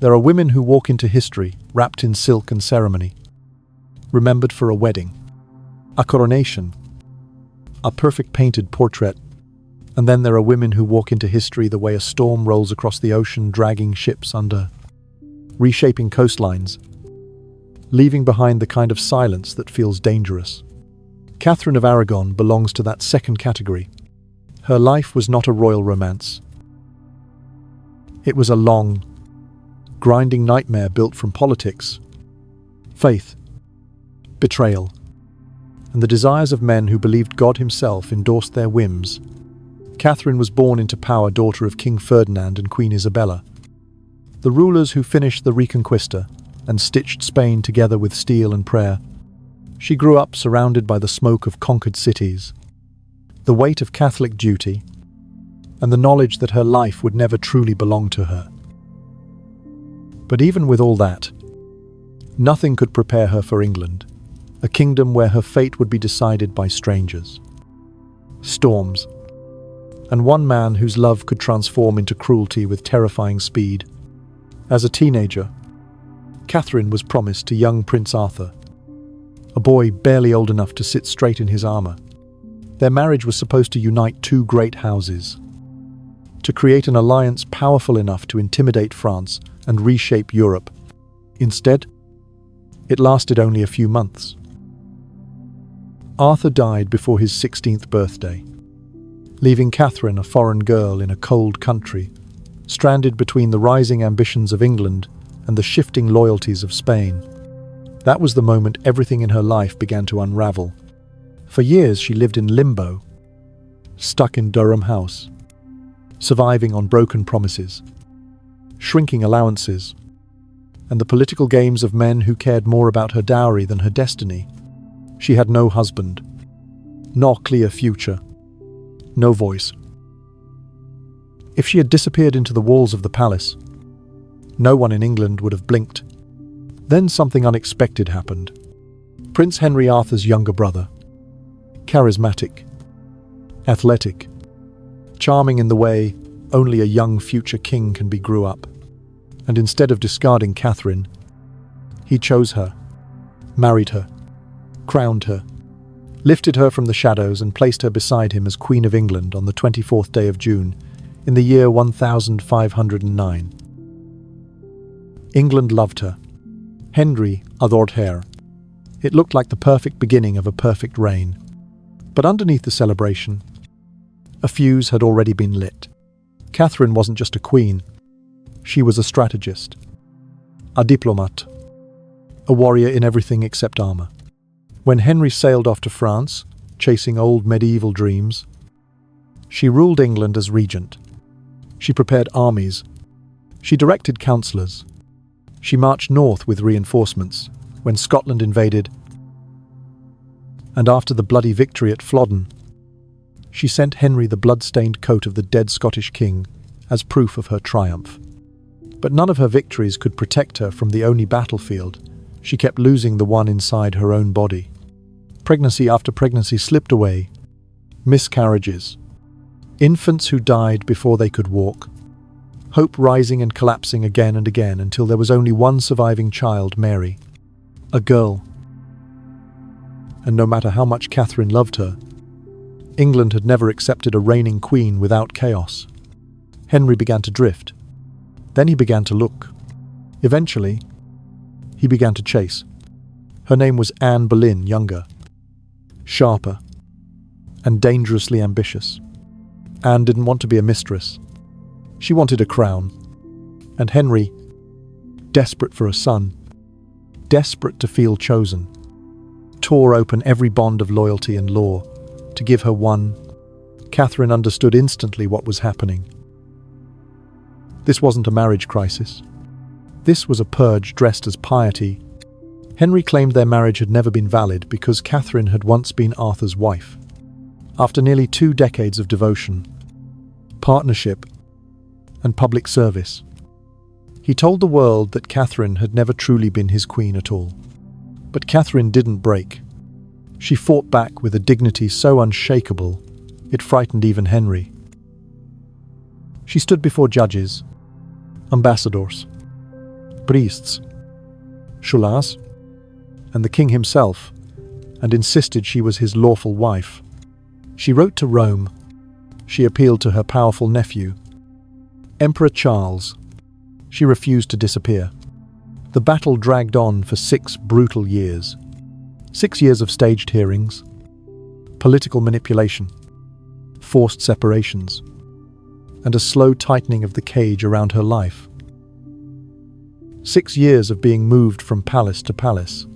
There are women who walk into history, wrapped in silk and ceremony, remembered for a wedding, a coronation, a perfect painted portrait. And then there are women who walk into history the way a storm rolls across the ocean, dragging ships under, reshaping coastlines, leaving behind the kind of silence that feels dangerous. Catherine of Aragon belongs to that second category. Her life was not a royal romance. It was a long, grinding nightmare built from politics, faith, betrayal, and the desires of men who believed God himself endorsed their whims. Catherine was born into power, daughter of King Ferdinand and Queen Isabella, the rulers who finished the Reconquista and stitched Spain together with steel and prayer. She grew up surrounded by the smoke of conquered cities, the weight of Catholic duty, and the knowledge that her life would never truly belong to her. But even with all that, nothing could prepare her for England, a kingdom where her fate would be decided by strangers, storms, and one man whose love could transform into cruelty with terrifying speed. As a teenager, Catherine was promised to young Prince Arthur, a boy barely old enough to sit straight in his armor. Their marriage was supposed to unite two great houses, to create an alliance powerful enough to intimidate France and reshape Europe. Instead, it lasted only a few months. Arthur died before his 16th birthday, leaving Catherine, a foreign girl in a cold country, stranded between the rising ambitions of England and the shifting loyalties of Spain. That was the moment everything in her life began to unravel. For years she lived in limbo, stuck in Durham House, surviving on broken promises, shrinking allowances, and the political games of men who cared more about her dowry than her destiny. She had no husband, no clear future, no voice. If she had disappeared into the walls of the palace, no one in England would have blinked. Then something unexpected happened. Prince Henry, Arthur's younger brother, charismatic, athletic, charming in the way only a young future king can be, grew up. And instead of discarding Catherine, he chose her, married her, crowned her, lifted her from the shadows and placed her beside him as Queen of England on the 24th day of June in the year 1509. England loved her. Henry adored her. It looked like the perfect beginning of a perfect reign. But underneath the celebration, a fuse had already been lit. Catherine wasn't just a queen. She was a strategist, a diplomat, a warrior in everything except armor. When Henry sailed off to France, chasing old medieval dreams, she ruled England as regent. She prepared armies. She directed councillors. She marched north with reinforcements when Scotland invaded. And after the bloody victory at Flodden, she sent Henry the blood-stained coat of the dead Scottish king as proof of her triumph. But none of her victories could protect her from the only battlefield. She kept losing the one inside her own body. Pregnancy after pregnancy slipped away. Miscarriages. Infants who died before they could walk. Hope rising and collapsing again and again until there was only one surviving child, Mary. A girl. And no matter how much Catherine loved her, England had never accepted a reigning queen without chaos. Henry began to drift. Then he began to look. Eventually, he began to chase. Her name was Anne Boleyn, younger, sharper, and dangerously ambitious. Anne didn't want to be a mistress. She wanted a crown. And Henry, desperate for a son, desperate to feel chosen, tore open every bond of loyalty and law to give her one. Catherine understood instantly what was happening. This wasn't a marriage crisis. This was a purge dressed as piety. Henry claimed their marriage had never been valid because Catherine had once been Arthur's wife. After nearly 2 decades of devotion, partnership, and public service, he told the world that Catherine had never truly been his queen at all. But Catherine didn't break. She fought back with a dignity so unshakable, it frightened even Henry. She stood before judges, ambassadors, priests, Shulas, and the king himself, and insisted she was his lawful wife. She wrote to Rome. She appealed to her powerful nephew, Emperor Charles. She refused to disappear. The battle dragged on for 6 brutal years. 6 years of staged hearings, political manipulation, forced separations, and a slow tightening of the cage around her life. 6 years of being moved from palace to palace,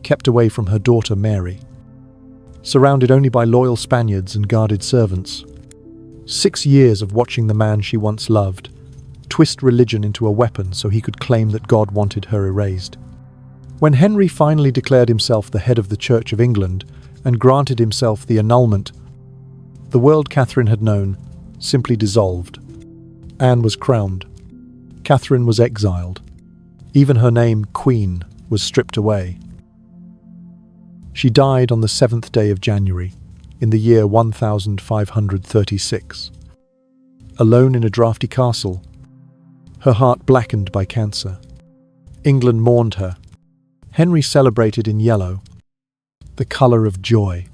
kept away from her daughter Mary, surrounded only by loyal Spaniards and guarded servants. 6 years of watching the man she once loved twist religion into a weapon so he could claim that God wanted her erased. When Henry finally declared himself the head of the Church of England and granted himself the annulment, the world Catherine had known simply dissolved. Anne was crowned. Catherine was exiled. Even her name, Queen, was stripped away. She died on the 7th day of January, in the year 1536. Alone in a draughty castle, her heart blackened by cancer. England mourned her. Henry celebrated in yellow, the colour of joy.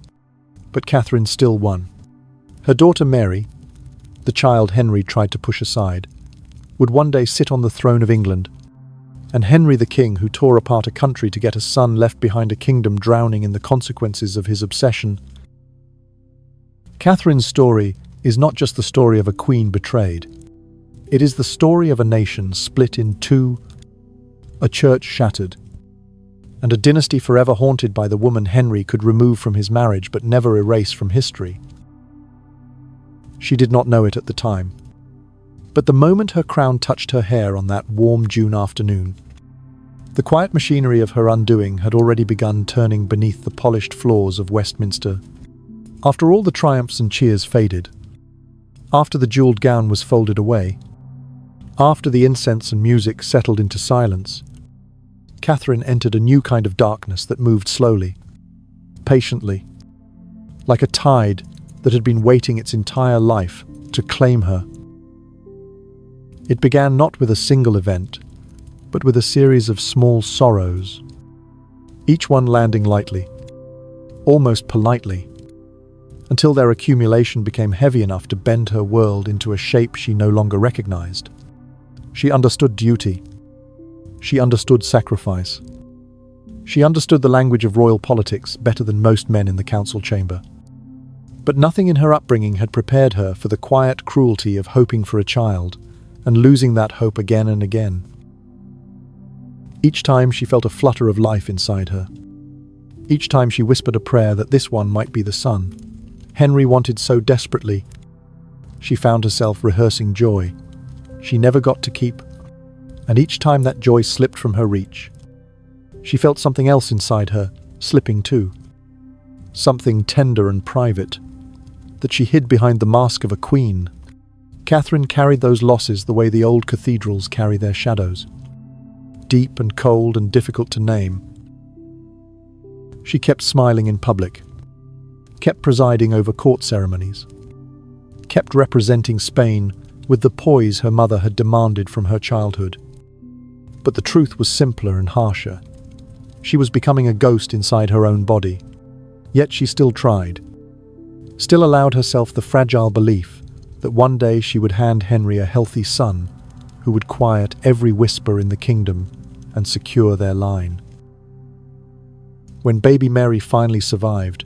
But Catherine still won. Her daughter Mary, the child Henry tried to push aside, would one day sit on the throne of England, and Henry the king, who tore apart a country to get a son, left behind a kingdom drowning in the consequences of his obsession. Catherine's story is not just the story of a queen betrayed. It is the story of a nation split in two, a church shattered, and a dynasty forever haunted by the woman Henry could remove from his marriage but never erase from history. She did not know it at the time, but the moment her crown touched her hair on that warm June afternoon, the quiet machinery of her undoing had already begun turning beneath the polished floors of Westminster. After all the triumphs and cheers faded, after the jewelled gown was folded away, after the incense and music settled into silence, Catherine entered a new kind of darkness that moved slowly, patiently, like a tide that had been waiting its entire life to claim her. It began not with a single event, but with a series of small sorrows, each one landing lightly, almost politely, until their accumulation became heavy enough to bend her world into a shape she no longer recognized. She understood duty. She understood sacrifice. She understood the language of royal politics better than most men in the council chamber. But nothing in her upbringing had prepared her for the quiet cruelty of hoping for a child and losing that hope again and again. Each time she felt a flutter of life inside her. Each time she whispered a prayer that this one might be the son Henry wanted so desperately. She found herself rehearsing joy she never got to keep, and each time that joy slipped from her reach, she felt something else inside her slipping too. Something tender and private that she hid behind the mask of a queen. Catherine carried those losses the way the old cathedrals carry their shadows, deep and cold and difficult to name. She kept smiling in public, kept presiding over court ceremonies, kept representing Spain with the poise her mother had demanded from her childhood. But the truth was simpler and harsher. She was becoming a ghost inside her own body. Yet she still tried, still allowed herself the fragile belief that one day she would hand Henry a healthy son who would quiet every whisper in the kingdom and secure their line. When baby Mary finally survived,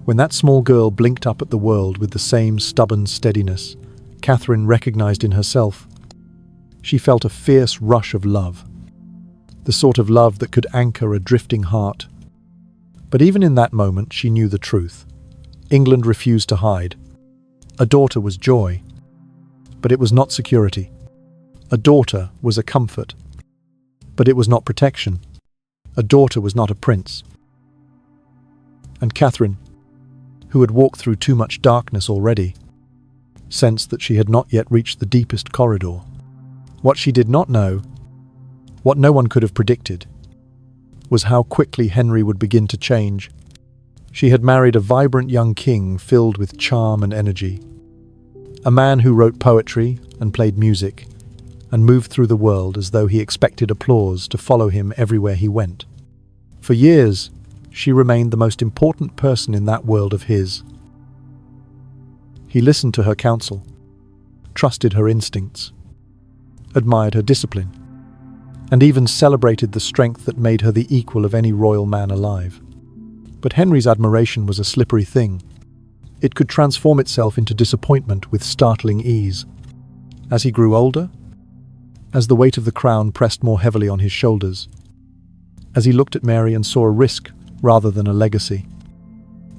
when that small girl blinked up at the world with the same stubborn steadiness Catherine recognized in herself, she felt a fierce rush of love, the sort of love that could anchor a drifting heart. But even in that moment, she knew the truth. England refused to hide. A daughter was joy, but it was not security. A daughter was a comfort, but it was not protection. A daughter was not a prince. And Catherine, who had walked through too much darkness already, sensed that she had not yet reached the deepest corridor. What she did not know, what no one could have predicted, was how quickly Henry would begin to change. She had married a vibrant young king filled with charm and energy, a man who wrote poetry and played music, and moved through the world as though he expected applause to follow him everywhere he went. For years, she remained the most important person in that world of his. He listened to her counsel, trusted her instincts, admired her discipline, and even celebrated the strength that made her the equal of any royal man alive. But Henry's admiration was a slippery thing. It could transform itself into disappointment with startling ease. As he grew older, as the weight of the crown pressed more heavily on his shoulders, as he looked at Mary and saw a risk rather than a legacy,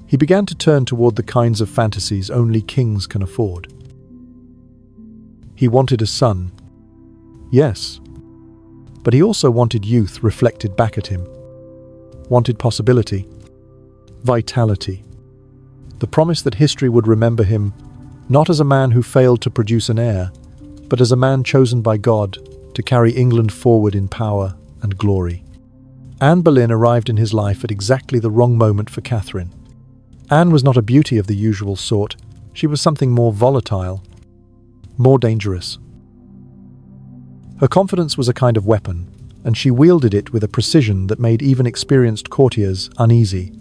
he began to turn toward the kinds of fantasies only kings can afford. He wanted a son, yes, but he also wanted youth reflected back at him, wanted possibility, vitality, the promise that history would remember him not as a man who failed to produce an heir, but as a man chosen by God to carry England forward in power and glory. Anne Boleyn arrived in his life at exactly the wrong moment for Catherine. Anne was not a beauty of the usual sort. She was something more volatile, more dangerous. Her confidence was a kind of weapon, and she wielded it with a precision that made even experienced courtiers uneasy.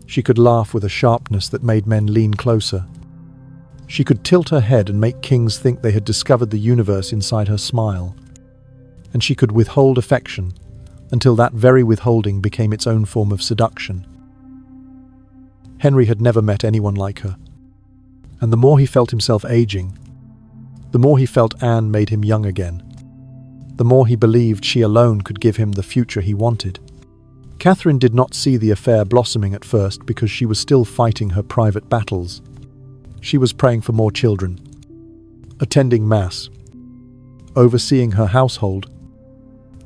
She could laugh with a sharpness that made men lean closer. She could tilt her head and make kings think they had discovered the universe inside her smile. And she could withhold affection until that very withholding became its own form of seduction. Henry had never met anyone like her, and the more he felt himself aging, the more he felt Anne made him young again, the more he believed she alone could give him the future he wanted. Catherine did not see the affair blossoming at first because she was still fighting her private battles. She was praying for more children, attending mass, overseeing her household,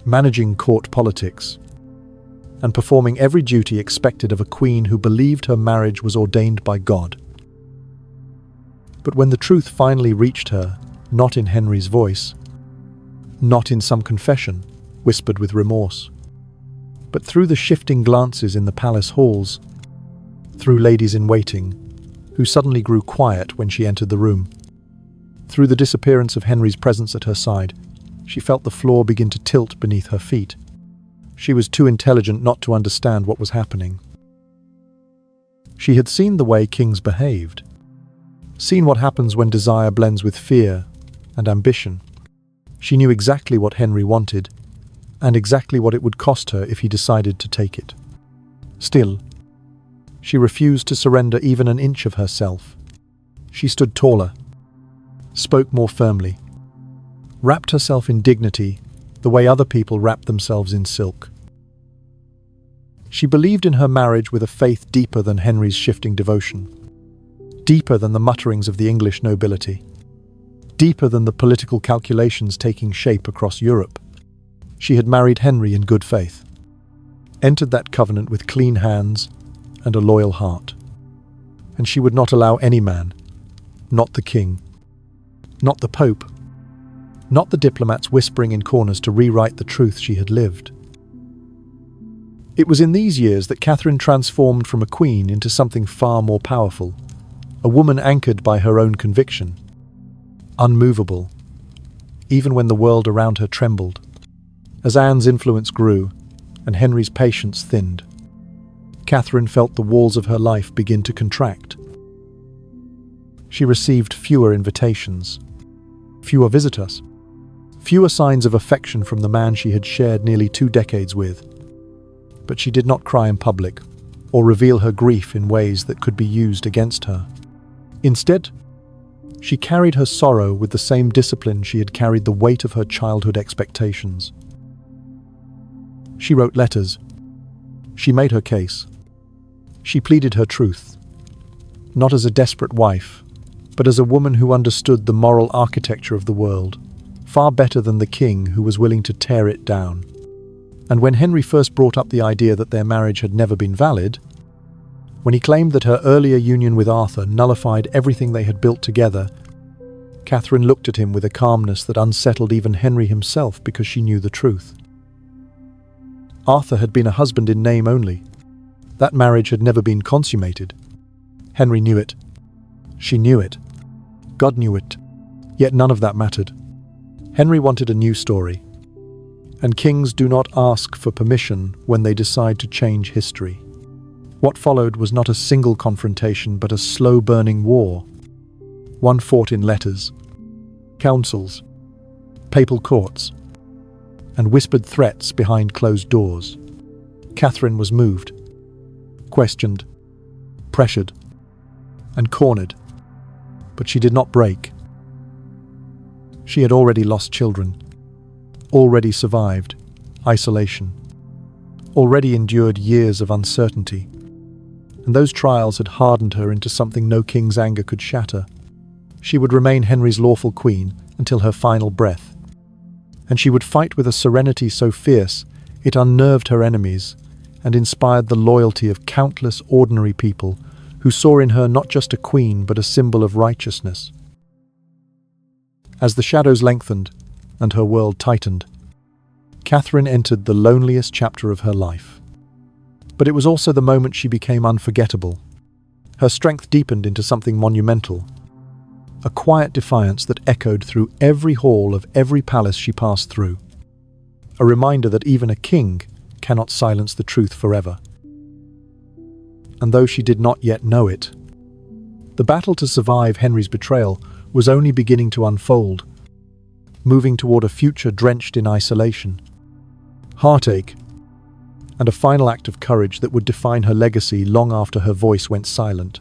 managing court politics, and performing every duty expected of a queen who believed her marriage was ordained by God. But when the truth finally reached her, not in Henry's voice, not in some confession whispered with remorse, but through the shifting glances in the palace halls, through ladies in waiting, who suddenly grew quiet when she entered the room, through the disappearance of Henry's presence at her side, she felt the floor begin to tilt beneath her feet. She was too intelligent not to understand what was happening. She had seen the way kings behaved, seen what happens when desire blends with fear and ambition. She knew exactly what Henry wanted, and exactly what it would cost her if he decided to take it. Still, she refused to surrender even an inch of herself. She stood taller, spoke more firmly, wrapped herself in dignity the way other people wrap themselves in silk. She believed in her marriage with a faith deeper than Henry's shifting devotion, deeper than the mutterings of the English nobility, deeper than the political calculations taking shape across Europe. She had married Henry in good faith, entered that covenant with clean hands and a loyal heart. And she would not allow any man, not the king, not the Pope, not the diplomats whispering in corners to rewrite the truth she had lived. It was in these years that Catherine transformed from a queen into something far more powerful, a woman anchored by her own conviction, unmovable, even when the world around her trembled. As Anne's influence grew and Henry's patience thinned, Catherine felt the walls of her life begin to contract. She received fewer invitations, fewer visitors, fewer signs of affection from the man she had shared nearly 2 decades with. But she did not cry in public or reveal her grief in ways that could be used against her. Instead, she carried her sorrow with the same discipline she had carried the weight of her childhood expectations. She wrote letters. She made her case. She pleaded her truth, not as a desperate wife, but as a woman who understood the moral architecture of the world, far better than the king who was willing to tear it down. And when Henry first brought up the idea that their marriage had never been valid, when he claimed that her earlier union with Arthur nullified everything they had built together, Catherine looked at him with a calmness that unsettled even Henry himself because she knew the truth. Arthur had been a husband in name only. That marriage had never been consummated. Henry knew it. She knew it. God knew it. Yet none of that mattered. Henry wanted a new story, and kings do not ask for permission when they decide to change history. What followed was not a single confrontation, but a slow-burning war. One fought in letters, councils, papal courts, and whispered threats behind closed doors. Catherine was moved, questioned, pressured, and cornered, but she did not break. She had already lost children, already survived isolation, already endured years of uncertainty, and those trials had hardened her into something no king's anger could shatter. She would remain Henry's lawful queen until her final breath, and she would fight with a serenity so fierce it unnerved her enemies and inspired the loyalty of countless ordinary people who saw in her not just a queen but a symbol of righteousness. As the shadows lengthened and her world tightened, Catherine entered the loneliest chapter of her life. But it was also the moment she became unforgettable. Her strength deepened into something monumental, a quiet defiance that echoed through every hall of every palace she passed through, a reminder that even a king cannot silence the truth forever. And though she did not yet know it, the battle to survive Henry's betrayal was only beginning to unfold, moving toward a future drenched in isolation, heartache, and a final act of courage that would define her legacy long after her voice went silent.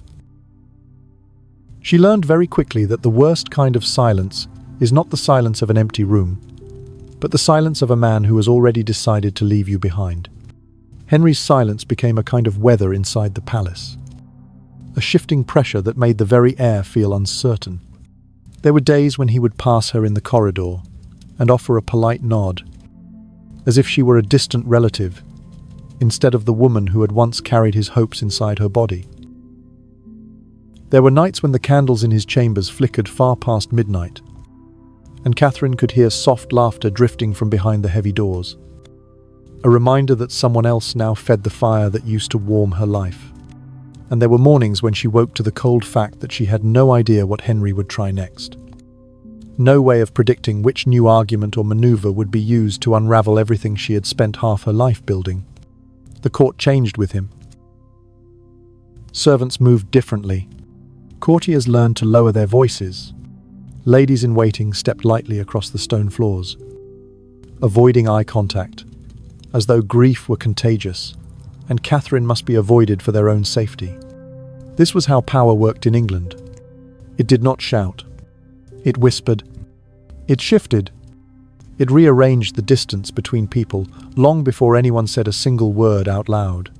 She learned very quickly that the worst kind of silence is not the silence of an empty room, but the silence of a man who has already decided to leave you behind. Henry's silence became a kind of weather inside the palace, a shifting pressure that made the very air feel uncertain. There were days when he would pass her in the corridor and offer a polite nod, as if she were a distant relative, instead of the woman who had once carried his hopes inside her body. There were nights when the candles in his chambers flickered far past midnight, and Catherine could hear soft laughter drifting from behind the heavy doors, a reminder that someone else now fed the fire that used to warm her life. And there were mornings when she woke to the cold fact that she had no idea what Henry would try next. No way of predicting which new argument or maneuver would be used to unravel everything she had spent half her life building. The court changed with him. Servants moved differently. Courtiers learned to lower their voices. Ladies in waiting stepped lightly across the stone floors, avoiding eye contact, as though grief were contagious, and Catherine must be avoided for their own safety. This was how power worked in England. It did not shout. It whispered. It shifted. It rearranged the distance between people long before anyone said a single word out loud.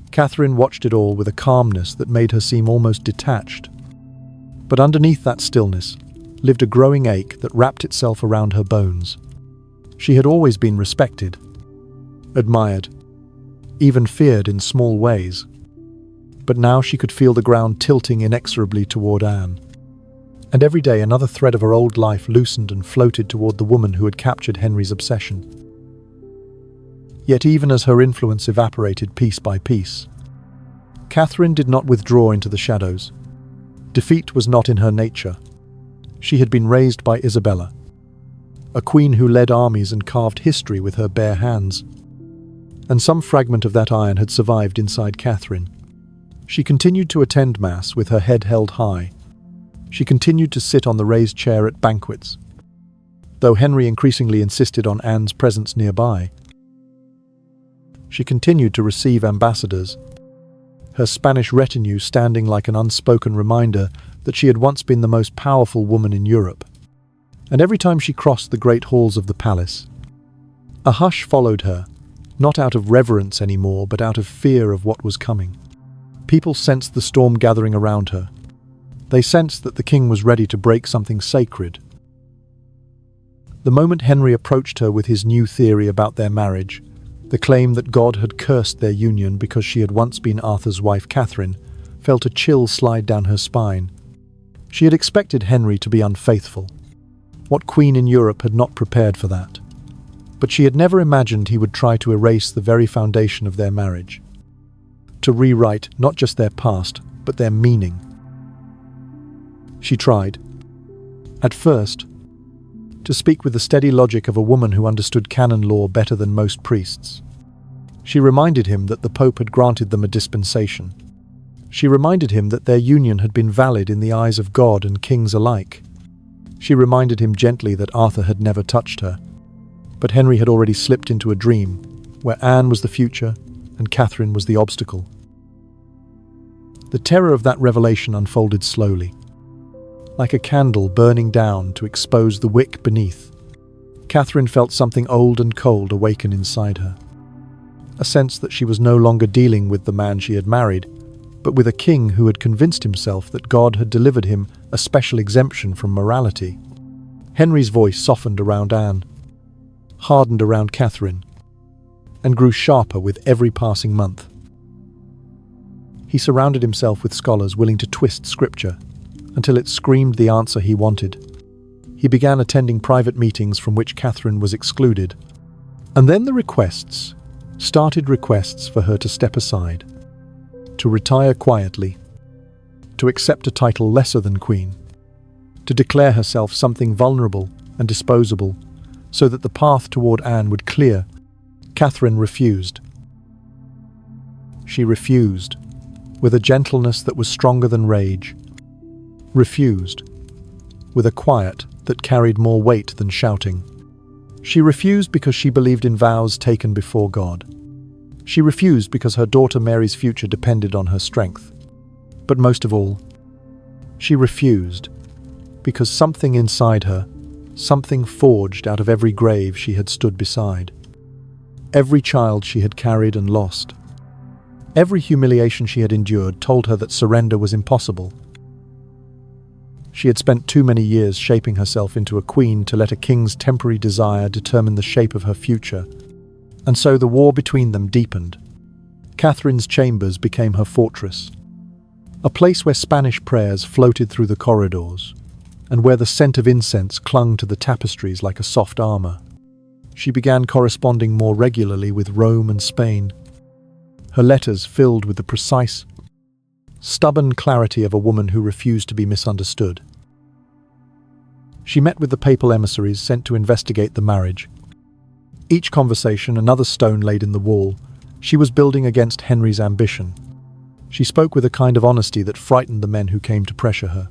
Catherine watched it all with a calmness that made her seem almost detached. But underneath that stillness lived a growing ache that wrapped itself around her bones. She had always been respected, admired, even feared in small ways. But now she could feel the ground tilting inexorably toward Anne. And every day another thread of her old life loosened and floated toward the woman who had captured Henry's obsession. Yet even as her influence evaporated piece by piece, Catherine did not withdraw into the shadows. Defeat was not in her nature. She had been raised by Isabella, a queen who led armies and carved history with her bare hands. And some fragment of that iron had survived inside Catherine. She continued to attend Mass with her head held high. She continued to sit on the raised chair at banquets, though Henry increasingly insisted on Anne's presence nearby. She continued to receive ambassadors, her Spanish retinue standing like an unspoken reminder that she had once been the most powerful woman in Europe. And every time she crossed the great halls of the palace, a hush followed her, not out of reverence anymore, but out of fear of what was coming. People sensed the storm gathering around her. They sensed that the king was ready to break something sacred. The moment Henry approached her with his new theory about their marriage, the claim that God had cursed their union because she had once been Arthur's wife, Catherine felt a chill slide down her spine. She had expected Henry to be unfaithful. What queen in Europe had not prepared for that? But she had never imagined he would try to erase the very foundation of their marriage, to rewrite not just their past, but their meaning. She tried. At first, to speak with the steady logic of a woman who understood canon law better than most priests. She reminded him that the Pope had granted them a dispensation. She reminded him that their union had been valid in the eyes of God and kings alike. She reminded him gently that Arthur had never touched her, but Henry had already slipped into a dream where Anne was the future and Catherine was the obstacle. The terror of that revelation unfolded slowly, like a candle burning down to expose the wick beneath. Catherine felt something old and cold awaken inside her. A sense that she was no longer dealing with the man she had married, but with a king who had convinced himself that God had delivered him a special exemption from morality. Henry's voice softened around Anne, hardened around Catherine, and grew sharper with every passing month. He surrounded himself with scholars willing to twist scripture until it screamed the answer he wanted. He began attending private meetings from which Catherine was excluded. And then the requests for her to step aside, to retire quietly, to accept a title lesser than queen, to declare herself something vulnerable and disposable so that the path toward Anne would clear. Catherine refused. She refused, with a gentleness that was stronger than rage. Refused, with a quiet that carried more weight than shouting. She refused because she believed in vows taken before God. She refused because her daughter Mary's future depended on her strength. But most of all, she refused because something inside her, something forged out of every grave she had stood beside, every child she had carried and lost, every humiliation she had endured told her that surrender was impossible. She had spent too many years shaping herself into a queen to let a king's temporary desire determine the shape of her future, and so the war between them deepened. Catherine's chambers became her fortress, a place where Spanish prayers floated through the corridors, and where the scent of incense clung to the tapestries like a soft armor. She began corresponding more regularly with Rome and Spain, her letters filled with the precise, stubborn clarity of a woman who refused to be misunderstood. She met with the papal emissaries sent to investigate the marriage. Each conversation another stone laid in the wall. She was building against Henry's ambition. She spoke with a kind of honesty that frightened the men who came to pressure her.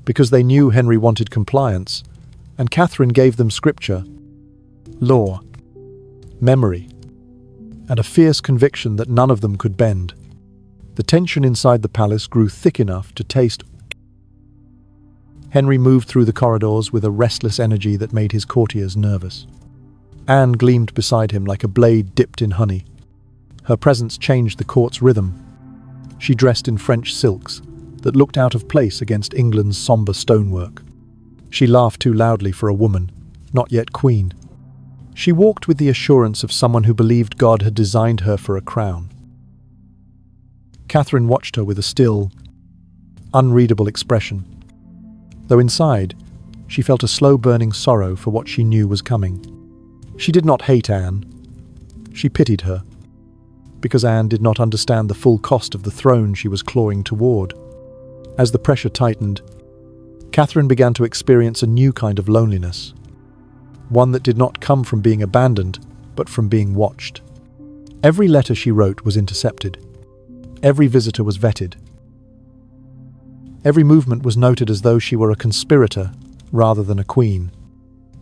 Because they knew Henry wanted compliance, and Catherine gave them scripture, law, memory, and a fierce conviction that none of them could bend. The tension inside the palace grew thick enough to taste. Henry moved through the corridors with a restless energy that made his courtiers nervous. Anne gleamed beside him like a blade dipped in honey. Her presence changed the court's rhythm. She dressed in French silks that looked out of place against England's sombre stonework. She laughed too loudly for a woman, not yet queen. She walked with the assurance of someone who believed God had designed her for a crown. Catherine watched her with a still, unreadable expression, though inside she felt a slow-burning sorrow for what she knew was coming. She did not hate Anne. She pitied her, because Anne did not understand the full cost of the throne she was clawing toward. As the pressure tightened, Catherine began to experience a new kind of loneliness, one that did not come from being abandoned, but from being watched. Every letter she wrote was intercepted. Every visitor was vetted. Every movement was noted as though she were a conspirator rather than a queen.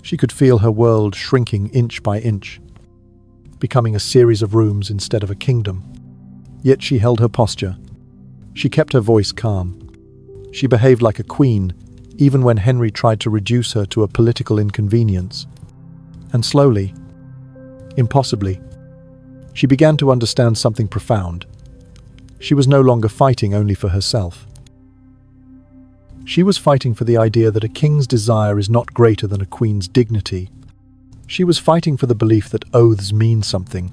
She could feel her world shrinking inch by inch, becoming a series of rooms instead of a kingdom. Yet she held her posture. She kept her voice calm. She behaved like a queen, even when Henry tried to reduce her to a political inconvenience. And slowly, impossibly, she began to understand something profound. She was no longer fighting only for herself. She was fighting for the idea that a king's desire is not greater than a queen's dignity. She was fighting for the belief that oaths mean something,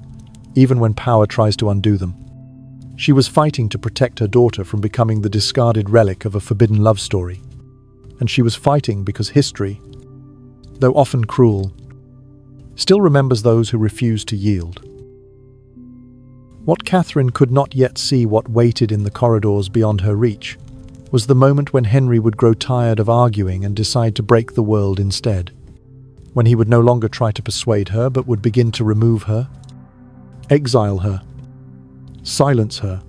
even when power tries to undo them. She was fighting to protect her daughter from becoming the discarded relic of a forbidden love story. And she was fighting because history, though often cruel, still remembers those who refuse to yield. What Catherine could not yet see what waited in the corridors beyond her reach was the moment when Henry would grow tired of arguing and decide to break the world instead. when he would no longer try to persuade her but would begin to remove her, exile her, silence her,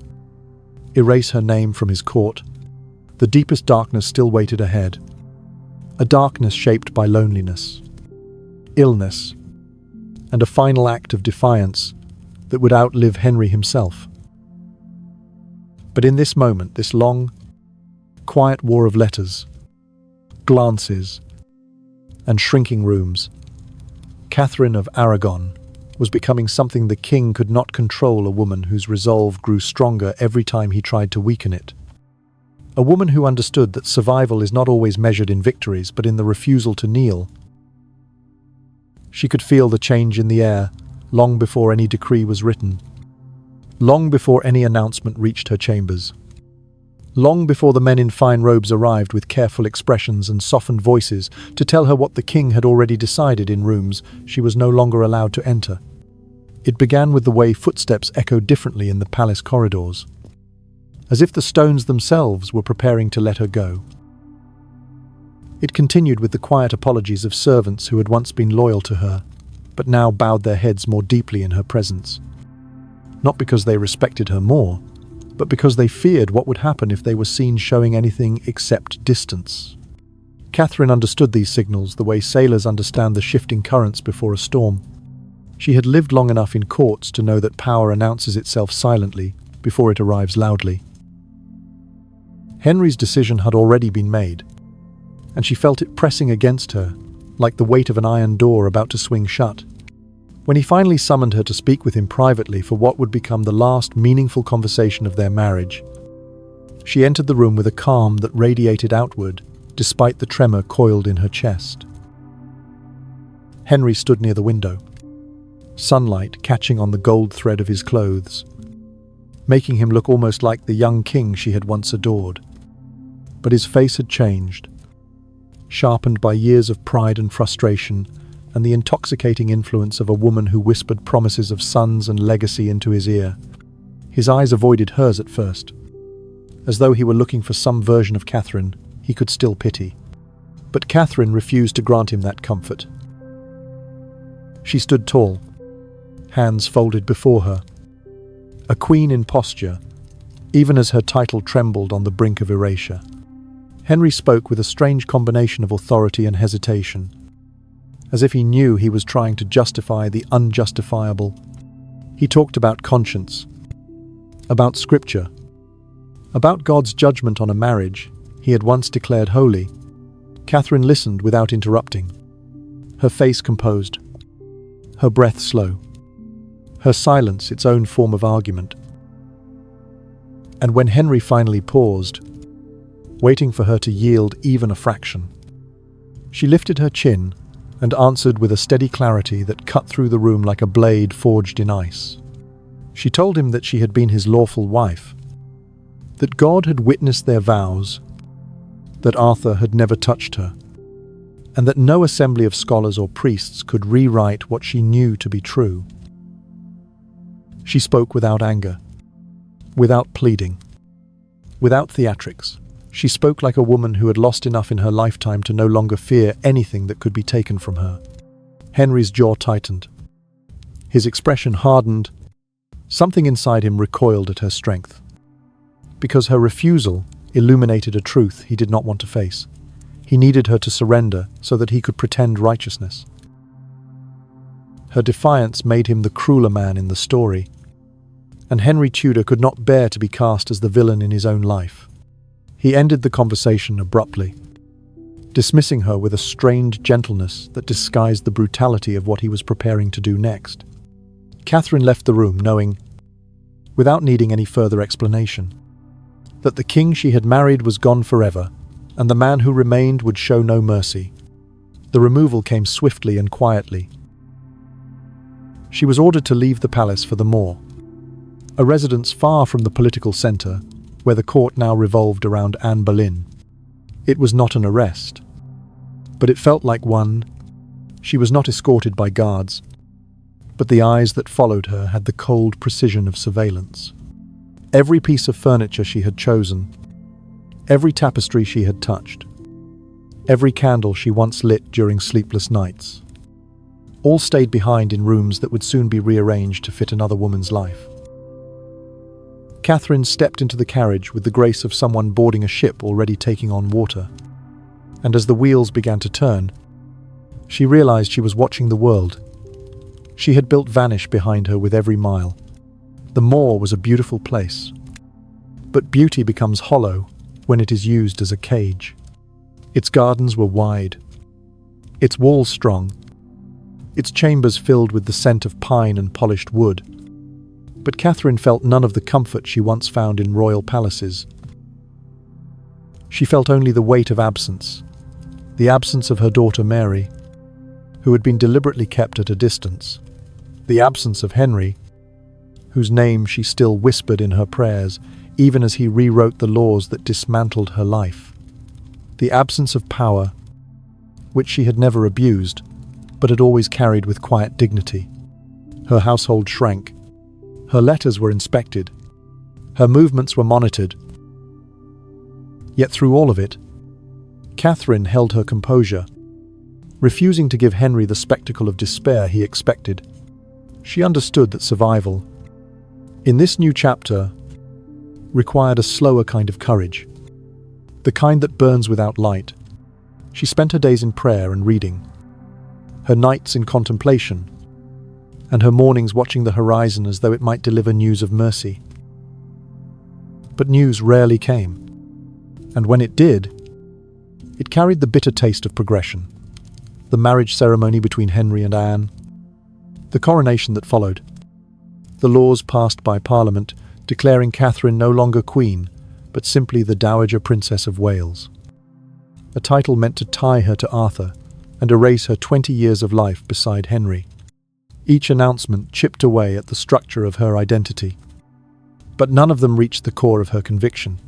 erase her name from his court, the deepest darkness still waited ahead. A darkness shaped by loneliness, illness, and a final act of defiance that would outlive Henry himself. But in this moment, this long, quiet war of letters, glances, and shrinking rooms, Catherine of Aragon was becoming something the king could not control, a woman whose resolve grew stronger every time he tried to weaken it. A woman who understood that survival is not always measured in victories, but in the refusal to kneel. She could feel the change in the air long before any decree was written, long before any announcement reached her chambers, long before the men in fine robes arrived with careful expressions and softened voices to tell her what the king had already decided in rooms she was no longer allowed to enter. It began with the way footsteps echoed differently in the palace corridors, as if the stones themselves were preparing to let her go. It continued with the quiet apologies of servants who had once been loyal to her, but now bowed their heads more deeply in her presence. Not because they respected her more, but because they feared what would happen if they were seen showing anything except distance. Catherine understood these signals the way sailors understand the shifting currents before a storm. She had lived long enough in courts to know that power announces itself silently before it arrives loudly. Henry's decision had already been made, and she felt it pressing against her, like the weight of an iron door about to swing shut. When he finally summoned her to speak with him privately for what would become the last meaningful conversation of their marriage, she entered the room with a calm that radiated outward, despite the tremor coiled in her chest. Henry stood near the window, sunlight catching on the gold thread of his clothes, making him look almost like the young king she had once adored. But his face had changed, sharpened by years of pride and frustration and the intoxicating influence of a woman who whispered promises of sons and legacy into his ear. His eyes avoided hers at first, as though he were looking for some version of Catherine he could still pity. But Catherine refused to grant him that comfort. She stood tall, hands folded before her, a queen in posture, even as her title trembled on the brink of erasure. Henry spoke with a strange combination of authority and hesitation, as if he knew he was trying to justify the unjustifiable. He talked about conscience, about scripture, about God's judgment on a marriage he had once declared holy. Catherine listened without interrupting, her face composed, her breath slow, her silence its own form of argument. And when Henry finally paused, waiting for her to yield even a fraction, she lifted her chin and answered with a steady clarity that cut through the room like a blade forged in ice. She told him that she had been his lawful wife, that God had witnessed their vows, that Arthur had never touched her, and that no assembly of scholars or priests could rewrite what she knew to be true. She spoke without anger, without pleading, without theatrics. She spoke like a woman who had lost enough in her lifetime to no longer fear anything that could be taken from her. Henry's jaw tightened. His expression hardened. Something inside him recoiled at her strength, because her refusal illuminated a truth he did not want to face. He needed her to surrender so that he could pretend righteousness. Her defiance made him the crueler man in the story, and Henry Tudor could not bear to be cast as the villain in his own life. He ended the conversation abruptly, dismissing her with a strained gentleness that disguised the brutality of what he was preparing to do next. Catherine left the room knowing, without needing any further explanation, that the king she had married was gone forever, and the man who remained would show no mercy. The removal came swiftly and quietly. She was ordered to leave the palace for the moor, a residence far from the political centre, where the court now revolved around Anne Boleyn. It was not an arrest, but it felt like one. She was not escorted by guards, but the eyes that followed her had the cold precision of surveillance. Every piece of furniture she had chosen, every tapestry she had touched, every candle she once lit during sleepless nights, all stayed behind in rooms that would soon be rearranged to fit another woman's life. Catherine stepped into the carriage with the grace of someone boarding a ship already taking on water. And as the wheels began to turn, she realized she was watching the world she had built vanish behind her with every mile. The moor was a beautiful place, but beauty becomes hollow when it is used as a cage. Its gardens were wide, its walls strong, its chambers filled with the scent of pine and polished wood. But Catherine felt none of the comfort she once found in royal palaces. She felt only the weight of absence, the absence of her daughter Mary, who had been deliberately kept at a distance, the absence of Henry, whose name she still whispered in her prayers, even as he rewrote the laws that dismantled her life, the absence of power, which she had never abused, but had always carried with quiet dignity. Her household shrank. Her letters were inspected. Her movements were monitored. Yet through all of it, Catherine held her composure, refusing to give Henry the spectacle of despair he expected. She understood that survival, in this new chapter, required a slower kind of courage, the kind that burns without light. She spent her days in prayer and reading, her nights in contemplation, and her mornings watching the horizon as though it might deliver news of mercy. But news rarely came, and when it did, it carried the bitter taste of progression. The marriage ceremony between Henry and Anne, the coronation that followed, the laws passed by Parliament declaring Catherine no longer Queen, but simply the Dowager Princess of Wales, a title meant to tie her to Arthur and erase her 20 years of life beside Henry. Each announcement chipped away at the structure of her identity, but none of them reached the core of her conviction.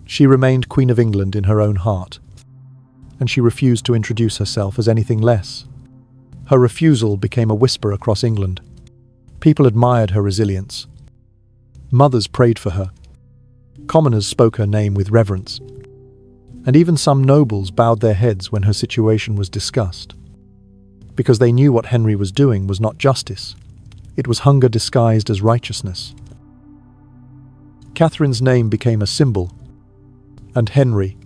She remained Queen of England in her own heart, and she refused to introduce herself as anything less. Her refusal became a whisper across England. People admired her resilience. Mothers prayed for her. Commoners spoke her name with reverence. And even some nobles bowed their heads when her situation was discussed, because they knew what Henry was doing was not justice. It was hunger disguised as righteousness. Catherine's name became a symbol, and Henry,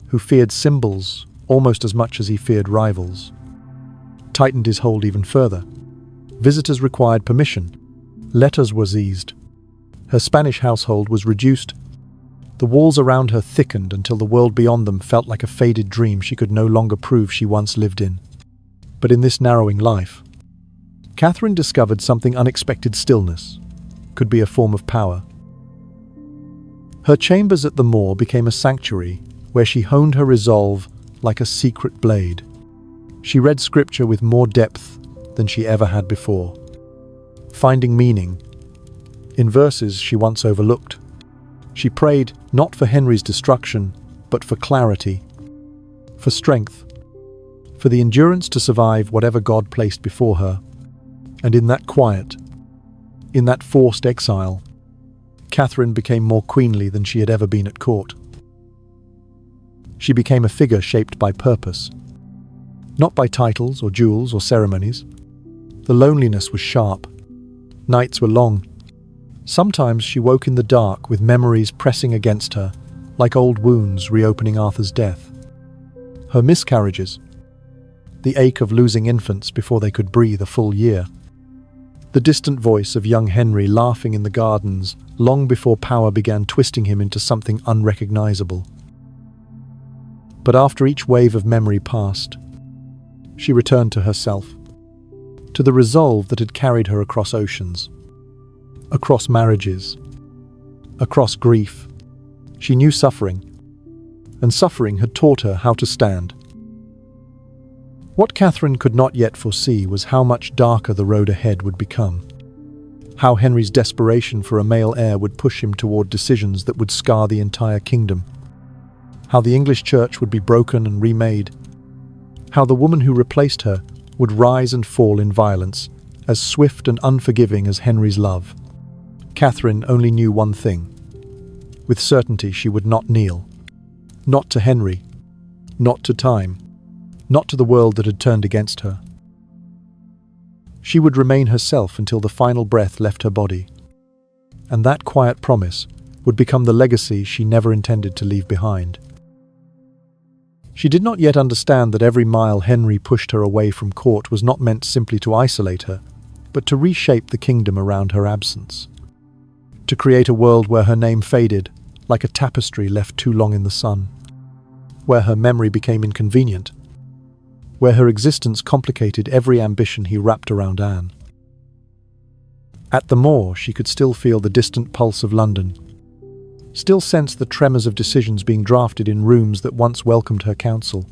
who feared symbols almost as much as he feared rivals, tightened his hold even further. Visitors required permission. Letters were seized. Her Spanish household was reduced. The walls around her thickened until the world beyond them felt like a faded dream she could no longer prove she once lived in. But in this narrowing life, Catherine discovered something unexpected. Stillness could be a form of power. Her chambers at the moor became a sanctuary where she honed her resolve like a secret blade. She read scripture with more depth than she ever had before, finding meaning in verses she once overlooked. She prayed not for Henry's destruction, but for clarity, for strength, for the endurance to survive whatever God placed before her. And in that quiet, in that forced exile, Catherine became more queenly than she had ever been at court. She became a figure shaped by purpose, not by titles or jewels or ceremonies. The loneliness was sharp. Nights were long. Sometimes she woke in the dark with memories pressing against her, like old wounds reopening Arthur's death. Her miscarriages, the ache of losing infants before they could breathe a full year, the distant voice of young Henry laughing in the gardens long before power began twisting him into something unrecognizable. But after each wave of memory passed, she returned to herself, to the resolve that had carried her across oceans, across marriages, across grief. She knew suffering, and suffering had taught her how to stand. What Catherine could not yet foresee was how much darker the road ahead would become, how Henry's desperation for a male heir would push him toward decisions that would scar the entire kingdom, how the English church would be broken and remade, how the woman who replaced her would rise and fall in violence, as swift and unforgiving as Henry's love. Catherine only knew one thing. With certainty she would not kneel. Not to Henry. Not to time. not to the world that had turned against her. She would remain herself until the final breath left her body, and that quiet promise would become the legacy she never intended to leave behind. She did not yet understand that every mile Henry pushed her away from court was not meant simply to isolate her, but to reshape the kingdom around her absence. To create a world where her name faded, like a tapestry left too long in the sun, where her memory became inconvenient, where her existence complicated every ambition he wrapped around Anne. At the moor, she could still feel the distant pulse of London, still sense the tremors of decisions being drafted in rooms that once welcomed her counsel,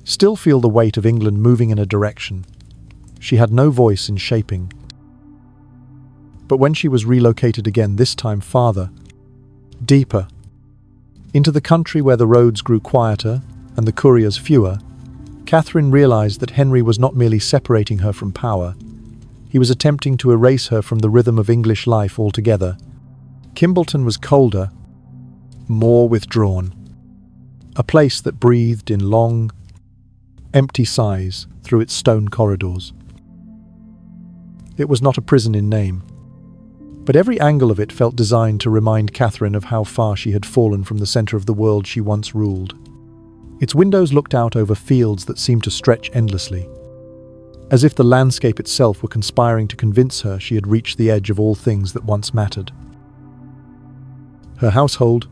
still feel the weight of England moving in a direction she had no voice in shaping. But when she was relocated again, this time farther, deeper, into the country where the roads grew quieter and the couriers fewer, Catherine realized that Henry was not merely separating her from power, he was attempting to erase her from the rhythm of English life altogether. Kimbolton was colder, more withdrawn, a place that breathed in long, empty sighs through its stone corridors. It was not a prison in name, but every angle of it felt designed to remind Catherine of how far she had fallen from the center of the world she once ruled. Its windows looked out over fields that seemed to stretch endlessly, as if the landscape itself were conspiring to convince her she had reached the edge of all things that once mattered. Her household,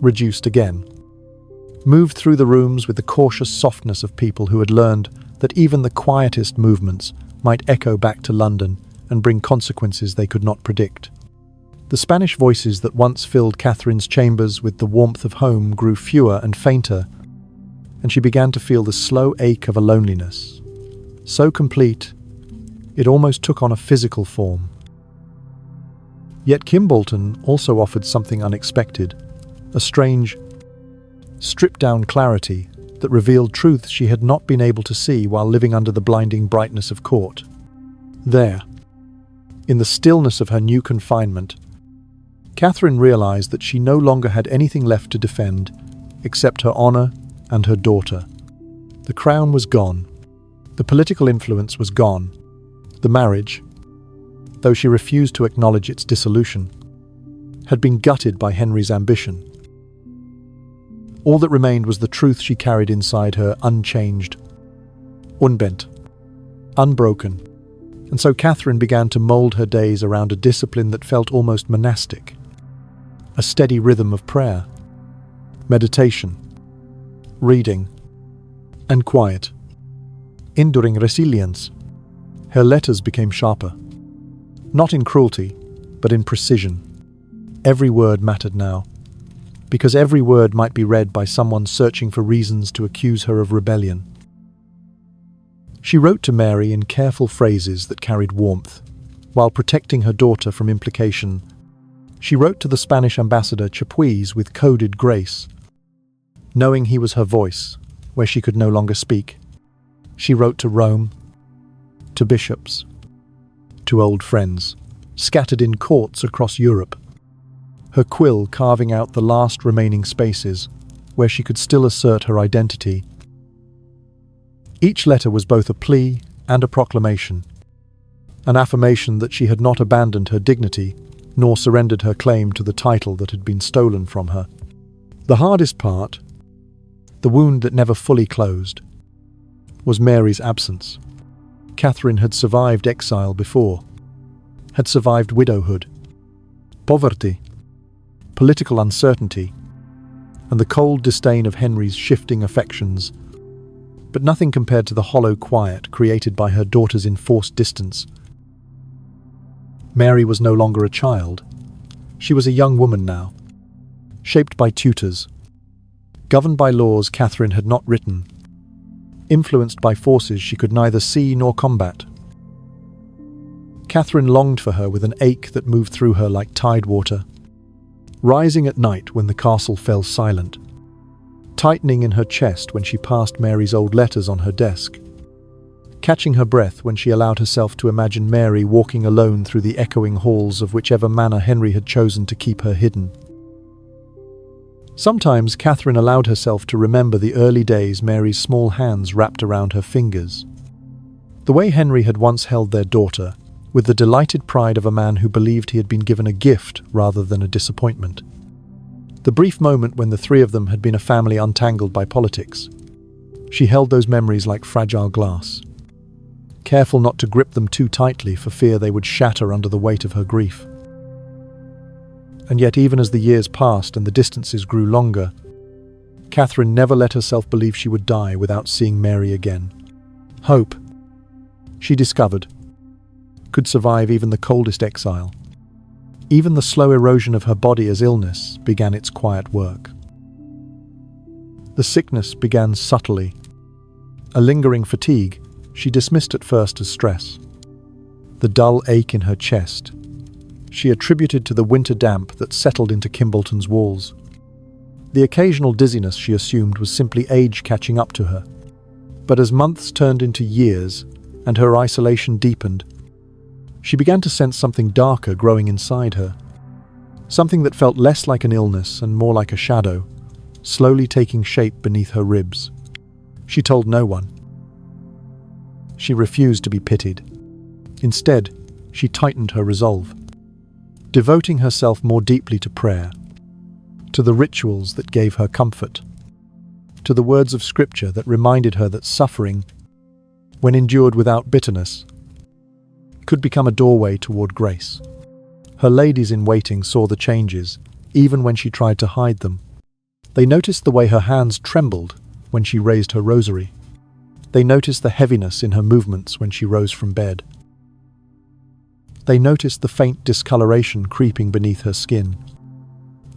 reduced again, moved through the rooms with the cautious softness of people who had learned that even the quietest movements might echo back to London and bring consequences they could not predict. The Spanish voices that once filled Catherine's chambers with the warmth of home grew fewer and fainter, and she began to feel the slow ache of a loneliness, so complete it almost took on a physical form. Yet Kimbolton also offered something unexpected, a strange, stripped-down clarity that revealed truths she had not been able to see while living under the blinding brightness of court. There, in the stillness of her new confinement, Catherine realized that she no longer had anything left to defend except her honor and her daughter. The crown was gone. The political influence was gone. The marriage, though she refused to acknowledge its dissolution, had been gutted by Henry's ambition. All that remained was the truth she carried inside her, unchanged, unbent, unbroken. And so Catherine began to mold her days around a discipline that felt almost monastic, a steady rhythm of prayer, meditation, reading, and quiet. Enduring resilience, her letters became sharper, not in cruelty, but in precision. Every word mattered now, because every word might be read by someone searching for reasons to accuse her of rebellion. She wrote to Mary in careful phrases that carried warmth, while protecting her daughter from implication. She wrote to the Spanish ambassador Chapuis with coded grace, knowing he was her voice, where she could no longer speak. She wrote to Rome, to bishops, to old friends, scattered in courts across Europe, her quill carving out the last remaining spaces where she could still assert her identity. Each letter was both a plea and a proclamation, an affirmation that she had not abandoned her dignity nor surrendered her claim to the title that had been stolen from her. The hardest part, the wound that never fully closed, was Mary's absence. Catherine had survived exile before, had survived widowhood, poverty, political uncertainty, and the cold disdain of Henry's shifting affections, but nothing compared to the hollow quiet created by her daughter's enforced distance. Mary was no longer a child. She was a young woman now, shaped by tutors, governed by laws Catherine had not written, influenced by forces she could neither see nor combat. Catherine longed for her with an ache that moved through her like tide water, rising at night when the castle fell silent, tightening in her chest when she passed Mary's old letters on her desk, catching her breath when she allowed herself to imagine Mary walking alone through the echoing halls of whichever manor Henry had chosen to keep her hidden. Sometimes Catherine allowed herself to remember the early days Mary's small hands wrapped around her fingers. The way Henry had once held their daughter, with the delighted pride of a man who believed he had been given a gift rather than a disappointment. The brief moment when the three of them had been a family untangled by politics. She held those memories like fragile glass, careful not to grip them too tightly for fear they would shatter under the weight of her grief. And yet, even as the years passed and the distances grew longer, Catherine never let herself believe she would die without seeing Mary again. Hope, she discovered, could survive even the coldest exile. Even the slow erosion of her body as illness began its quiet work. The sickness began subtly. A lingering fatigue she dismissed at first as stress. The dull ache in her chest she attributed to the winter damp that settled into Kimbolton's walls. The occasional dizziness she assumed was simply age catching up to her. But as months turned into years and her isolation deepened, she began to sense something darker growing inside her. Something that felt less like an illness and more like a shadow, slowly taking shape beneath her ribs. She told no one. She refused to be pitied. Instead, she tightened her resolve, devoting herself more deeply to prayer, to the rituals that gave her comfort, to the words of Scripture that reminded her that suffering, when endured without bitterness, could become a doorway toward grace. Her ladies-in-waiting saw the changes, even when she tried to hide them. They noticed the way her hands trembled when she raised her rosary. They noticed the heaviness in her movements when she rose from bed. They noticed the faint discoloration creeping beneath her skin,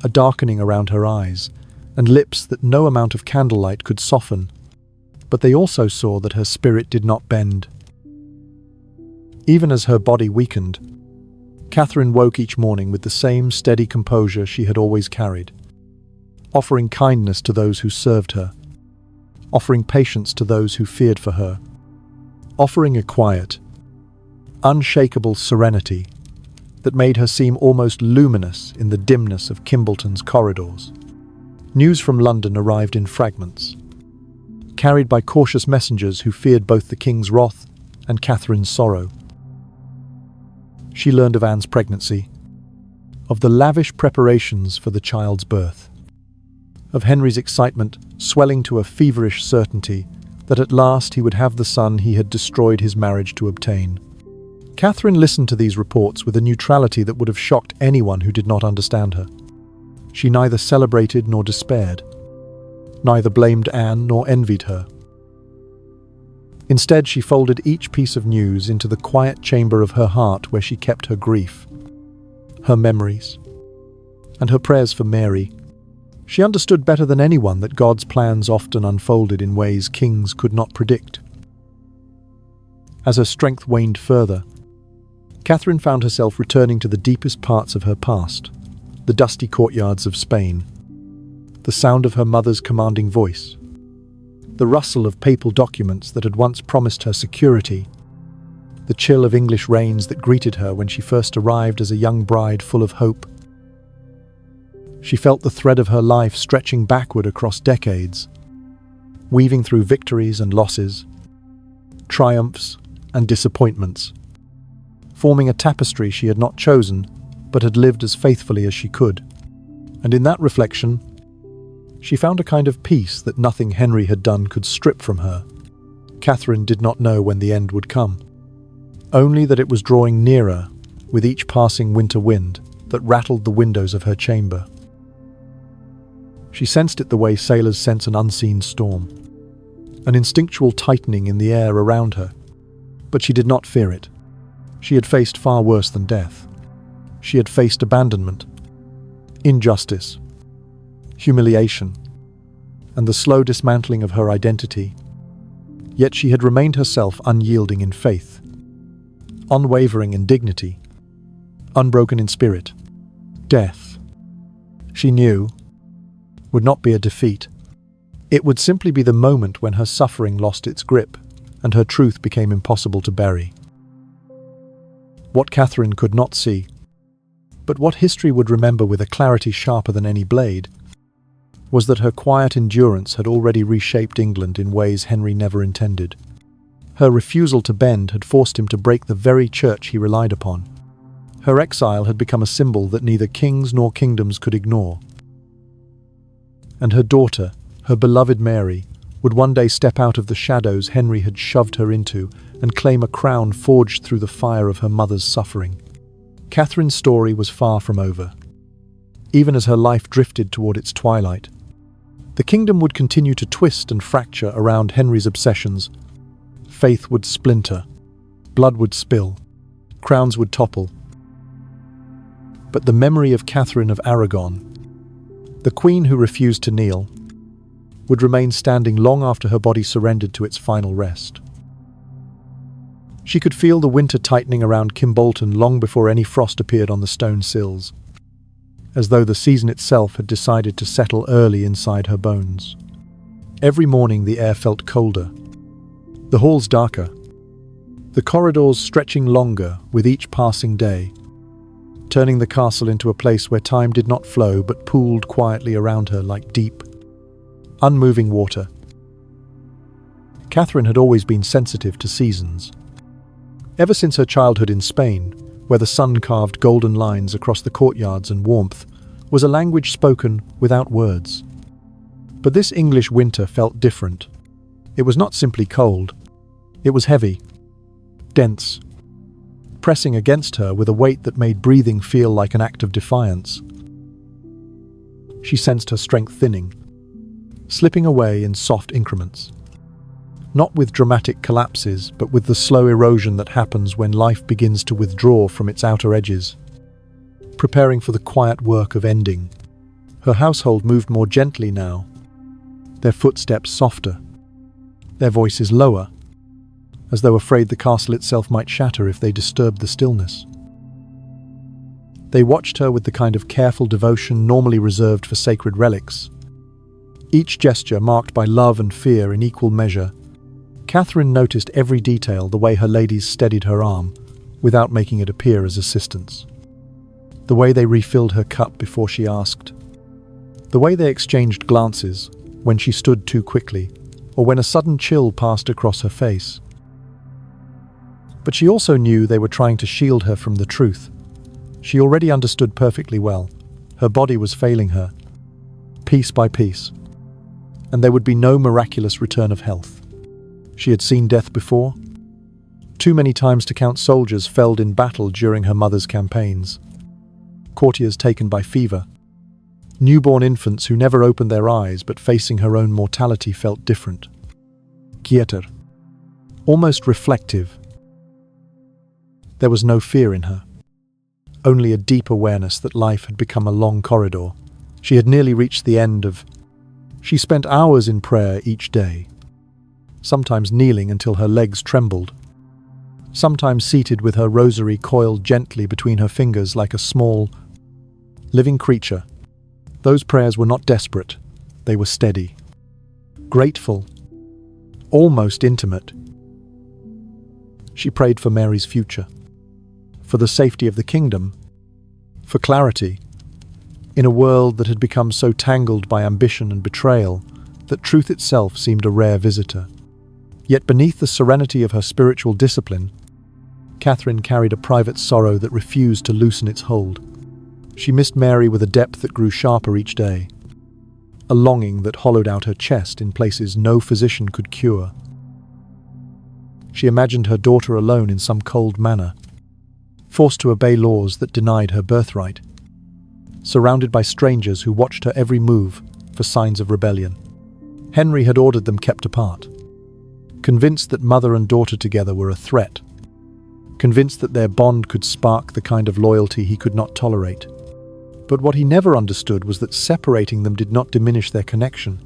a darkening around her eyes, and lips that no amount of candlelight could soften. But they also saw that her spirit did not bend. Even as her body weakened, Catherine woke each morning with the same steady composure she had always carried, offering kindness to those who served her, offering patience to those who feared for her, offering a quiet, unshakable serenity that made her seem almost luminous in the dimness of Kimbolton's corridors. News from London arrived in fragments, carried by cautious messengers who feared both the king's wrath and Catherine's sorrow. She learned of Anne's pregnancy, of the lavish preparations for the child's birth, of Henry's excitement swelling to a feverish certainty that at last he would have the son he had destroyed his marriage to obtain. Catherine listened to these reports with a neutrality that would have shocked anyone who did not understand her. She neither celebrated nor despaired, neither blamed Anne nor envied her. Instead, she folded each piece of news into the quiet chamber of her heart where she kept her grief, her memories, and her prayers for Mary. She understood better than anyone that God's plans often unfolded in ways kings could not predict. As her strength waned further, Catherine found herself returning to the deepest parts of her past, the dusty courtyards of Spain, the sound of her mother's commanding voice, the rustle of papal documents that had once promised her security, the chill of English rains that greeted her when she first arrived as a young bride full of hope. She felt the thread of her life stretching backward across decades, weaving through victories and losses, triumphs and disappointments, forming a tapestry she had not chosen, but had lived as faithfully as she could. And in that reflection, she found a kind of peace that nothing Henry had done could strip from her. Catherine did not know when the end would come, only that it was drawing nearer with each passing winter wind that rattled the windows of her chamber. She sensed it the way sailors sense an unseen storm, an instinctual tightening in the air around her, but she did not fear it. She had faced far worse than death. She had faced abandonment, injustice, humiliation, and the slow dismantling of her identity. Yet she had remained herself, unyielding in faith, unwavering in dignity, unbroken in spirit. Death, she knew, would not be a defeat. It would simply be the moment when her suffering lost its grip and her truth became impossible to bury. What Catherine could not see, but what history would remember with a clarity sharper than any blade, was that her quiet endurance had already reshaped England in ways Henry never intended. Her refusal to bend had forced him to break the very church he relied upon. Her exile had become a symbol that neither kings nor kingdoms could ignore. And her daughter, her beloved Mary, would one day step out of the shadows Henry had shoved her into and claim a crown forged through the fire of her mother's suffering. Catherine's story was far from over. Even as her life drifted toward its twilight, the kingdom would continue to twist and fracture around Henry's obsessions. Faith would splinter, blood would spill, crowns would topple. But the memory of Catherine of Aragon, the queen who refused to kneel, would remain standing long after her body surrendered to its final rest. She could feel the winter tightening around Kimbolton long before any frost appeared on the stone sills, as though the season itself had decided to settle early inside her bones. Every morning the air felt colder, the halls darker, the corridors stretching longer with each passing day, turning the castle into a place where time did not flow but pooled quietly around her like deep, unmoving water. Catherine had always been sensitive to seasons. Ever since her childhood in Spain, where the sun carved golden lines across the courtyards and warmth was a language spoken without words. But this English winter felt different. It was not simply cold. It was heavy, dense, pressing against her with a weight that made breathing feel like an act of defiance. She sensed her strength thinning, slipping away in soft increments. Not with dramatic collapses, but with the slow erosion that happens when life begins to withdraw from its outer edges. Preparing for the quiet work of ending, her household moved more gently now, their footsteps softer, their voices lower, as though afraid the castle itself might shatter if they disturbed the stillness. They watched her with the kind of careful devotion normally reserved for sacred relics, each gesture marked by love and fear in equal measure. Catherine noticed every detail, the way her ladies steadied her arm, without making it appear as assistance. The way they refilled her cup before she asked. The way they exchanged glances when she stood too quickly, or when a sudden chill passed across her face. But she also knew they were trying to shield her from the truth. She already understood perfectly well. Her body was failing her, piece by piece, and there would be no miraculous return of health. She had seen death before, too many times to count. Soldiers felled in battle during her mother's campaigns, courtiers taken by fever, newborn infants who never opened their eyes but facing her own mortality felt different. Quieter, almost reflective. There was no fear in her, only a deep awareness that life had become a long corridor. She had nearly reached the end of. She spent hours in prayer each day, sometimes kneeling until her legs trembled, sometimes seated with her rosary coiled gently between her fingers like a small, living creature. Those prayers were not desperate, they were steady, grateful, almost intimate. She prayed for Mary's future, for the safety of the kingdom, for clarity, in a world that had become so tangled by ambition and betrayal that truth itself seemed a rare visitor. Yet beneath the serenity of her spiritual discipline, Catherine carried a private sorrow that refused to loosen its hold. She missed Mary with a depth that grew sharper each day, a longing that hollowed out her chest in places no physician could cure. She imagined her daughter alone in some cold manor, forced to obey laws that denied her birthright, surrounded by strangers who watched her every move for signs of rebellion. Henry had ordered them kept apart, convinced that mother and daughter together were a threat, convinced that their bond could spark the kind of loyalty he could not tolerate. But what he never understood was that separating them did not diminish their connection.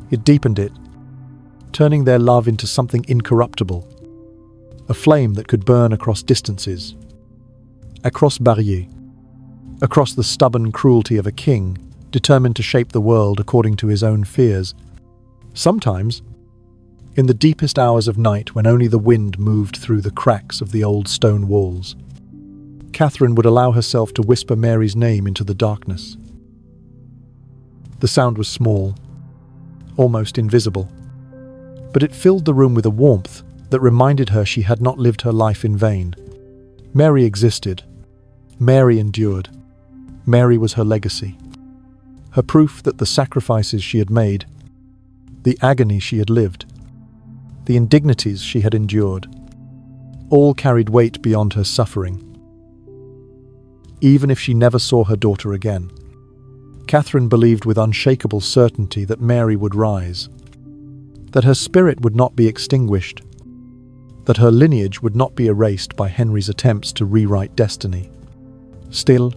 It deepened it, turning their love into something incorruptible, a flame that could burn across distances, across barrières, across the stubborn cruelty of a king determined to shape the world according to his own fears. Sometimes, in the deepest hours of night when only the wind moved through the cracks of the old stone walls, Catherine would allow herself to whisper Mary's name into the darkness. The sound was small, almost invisible, but it filled the room with a warmth that reminded her she had not lived her life in vain. Mary existed. Mary endured. Mary was her legacy. Her proof that the sacrifices she had made, the agony she had lived, the indignities she had endured, all carried weight beyond her suffering. Even if she never saw her daughter again, Catherine believed with unshakable certainty that Mary would rise, that her spirit would not be extinguished, that her lineage would not be erased by Henry's attempts to rewrite destiny. Still,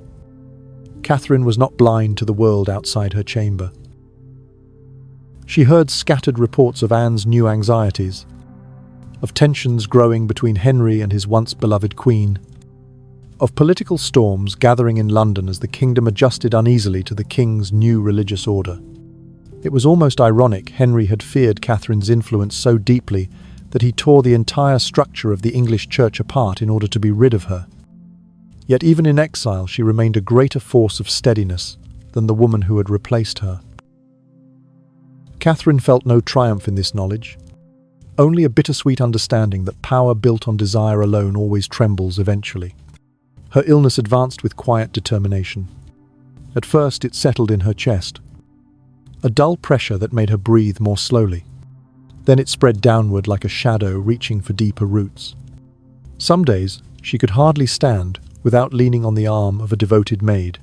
Catherine was not blind to the world outside her chamber. She heard scattered reports of Anne's new anxieties, of tensions growing between Henry and his once-beloved queen, of political storms gathering in London as the kingdom adjusted uneasily to the king's new religious order. It was almost ironic Henry had feared Catherine's influence so deeply that he tore the entire structure of the English church apart in order to be rid of her. Yet even in exile she remained a greater force of steadiness than the woman who had replaced her. Catherine felt no triumph in this knowledge, only a bittersweet understanding that power built on desire alone always trembles eventually. Her illness advanced with quiet determination. At first it settled in her chest, a dull pressure that made her breathe more slowly. Then it spread downward like a shadow reaching for deeper roots. Some days she could hardly stand without leaning on the arm of a devoted maid.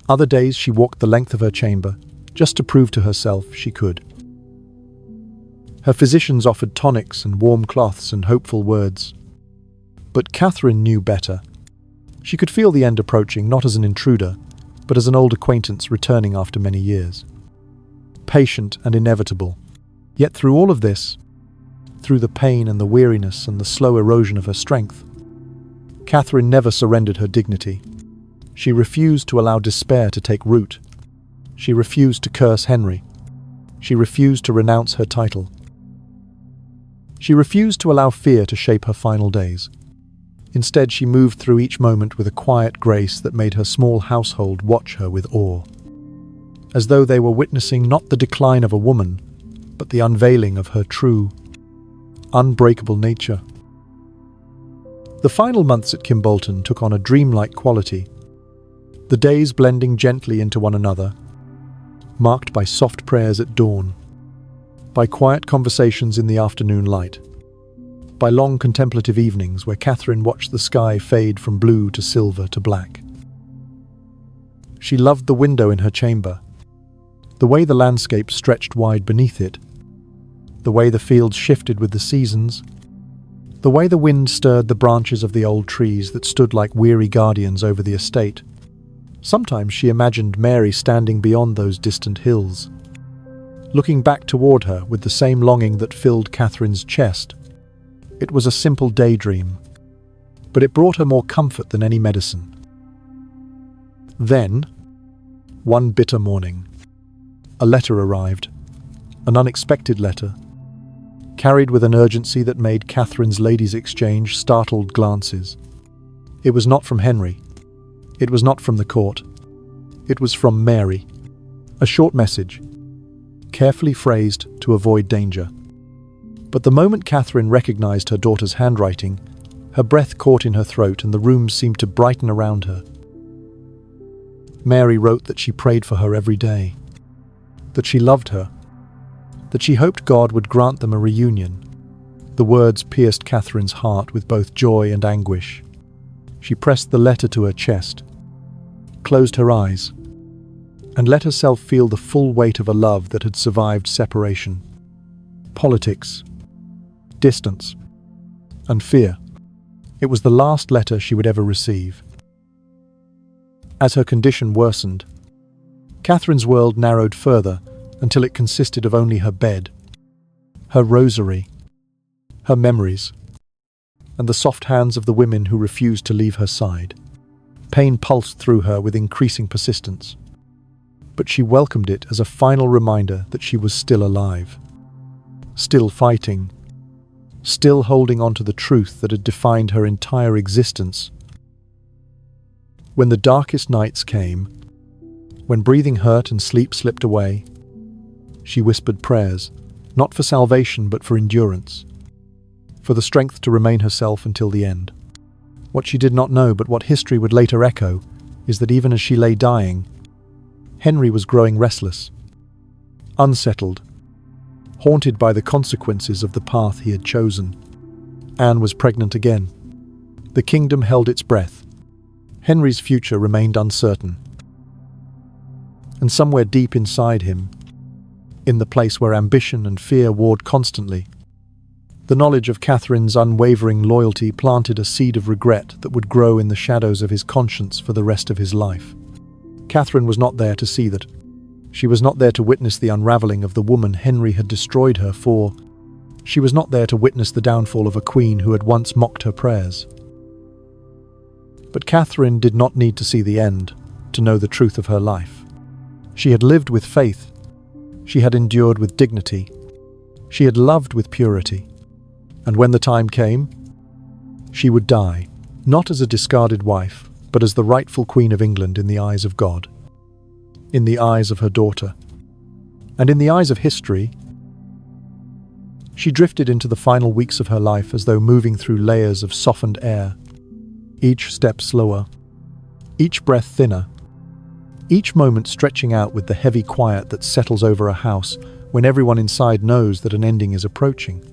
Other days she walked the length of her chamber, just to prove to herself she could. Her physicians offered tonics and warm cloths and hopeful words. But Catherine knew better. She could feel the end approaching, not as an intruder, but as an old acquaintance returning after many years. Patient and inevitable. Yet through all of this, through the pain and the weariness and the slow erosion of her strength, Catherine never surrendered her dignity. She refused to allow despair to take root. She refused to curse Henry. She refused to renounce her title. She refused to allow fear to shape her final days. Instead, she moved through each moment with a quiet grace that made her small household watch her with awe, as though they were witnessing not the decline of a woman, but the unveiling of her true, unbreakable nature. The final months at Kimbolton took on a dreamlike quality, the days blending gently into one another, marked by soft prayers at dawn, by quiet conversations in the afternoon light, by long contemplative evenings where Catherine watched the sky fade from blue to silver to black. She loved the window in her chamber, the way the landscape stretched wide beneath it, the way the fields shifted with the seasons, the way the wind stirred the branches of the old trees that stood like weary guardians over the estate. Sometimes she imagined Mary standing beyond those distant hills, looking back toward her with the same longing that filled Catherine's chest. It was a simple daydream, but it brought her more comfort than any medicine. Then, one bitter morning, a letter arrived, an unexpected letter, carried with an urgency that made Catherine's ladies exchange startled glances. It was not from Henry. It was not from the court. It was from Mary. A short message, carefully phrased to avoid danger. But the moment Catherine recognized her daughter's handwriting, her breath caught in her throat and the room seemed to brighten around her. Mary wrote that she prayed for her every day, that she loved her, that she hoped God would grant them a reunion. The words pierced Catherine's heart with both joy and anguish. She pressed the letter to her chest, closed her eyes, and let herself feel the full weight of a love that had survived separation, politics, distance, and fear. It was the last letter she would ever receive. As her condition worsened, Catherine's world narrowed further until it consisted of only her bed, her rosary, her memories, and the soft hands of the women who refused to leave her side. Pain pulsed through her with increasing persistence, but she welcomed it as a final reminder that she was still alive, still fighting, still holding on to the truth that had defined her entire existence. When the darkest nights came, When breathing hurt and sleep slipped away, she whispered prayers, not for salvation but for endurance, for the strength to remain herself until the end. What she did not know, but what history would later echo, is that even as she lay dying, Henry was growing restless, unsettled, haunted by the consequences of the path he had chosen. Anne was pregnant again. The kingdom held its breath. Henry's future remained uncertain. And somewhere deep inside him, in the place where ambition and fear warred constantly, the knowledge of Catherine's unwavering loyalty planted a seed of regret that would grow in the shadows of his conscience for the rest of his life. Catherine was not there to see that. She was not there to witness the unraveling of the woman Henry had destroyed her for. She was not there to witness the downfall of a queen who had once mocked her prayers. But Catherine did not need to see the end to know the truth of her life. She had lived with faith. She had endured with dignity. She had loved with purity. And when the time came, she would die, not as a discarded wife, but as the rightful Queen of England in the eyes of God, in the eyes of her daughter, and in the eyes of history. She drifted into the final weeks of her life as though moving through layers of softened air, each step slower, each breath thinner, each moment stretching out with the heavy quiet that settles over a house when everyone inside knows that an ending is approaching.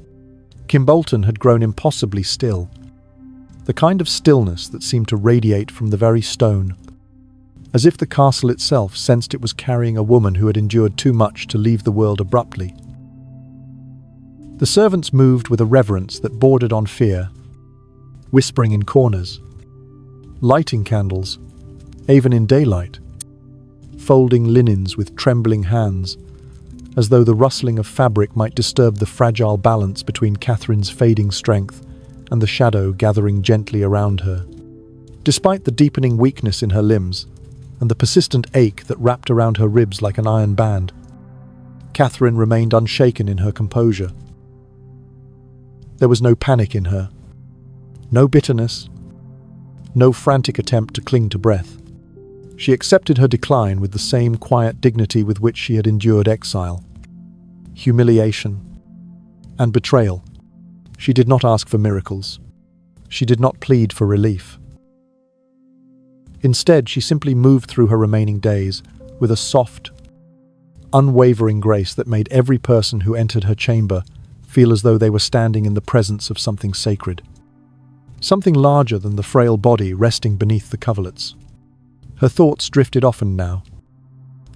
Kimbolton had grown impossibly still, the kind of stillness that seemed to radiate from the very stone, as if the castle itself sensed it was carrying a woman who had endured too much to leave the world abruptly. The servants moved with a reverence that bordered on fear, whispering in corners, lighting candles, even in daylight, folding linens with trembling hands, as though the rustling of fabric might disturb the fragile balance between Catherine's fading strength and the shadow gathering gently around her. Despite the deepening weakness in her limbs and the persistent ache that wrapped around her ribs like an iron band, Catherine remained unshaken in her composure. There was no panic in her, no bitterness, no frantic attempt to cling to breath. She accepted her decline with the same quiet dignity with which she had endured exile, humiliation, and betrayal. She did not ask for miracles. She did not plead for relief. Instead, she simply moved through her remaining days with a soft, unwavering grace that made every person who entered her chamber feel as though they were standing in the presence of something sacred, something larger than the frail body resting beneath the coverlets. Her thoughts drifted often now,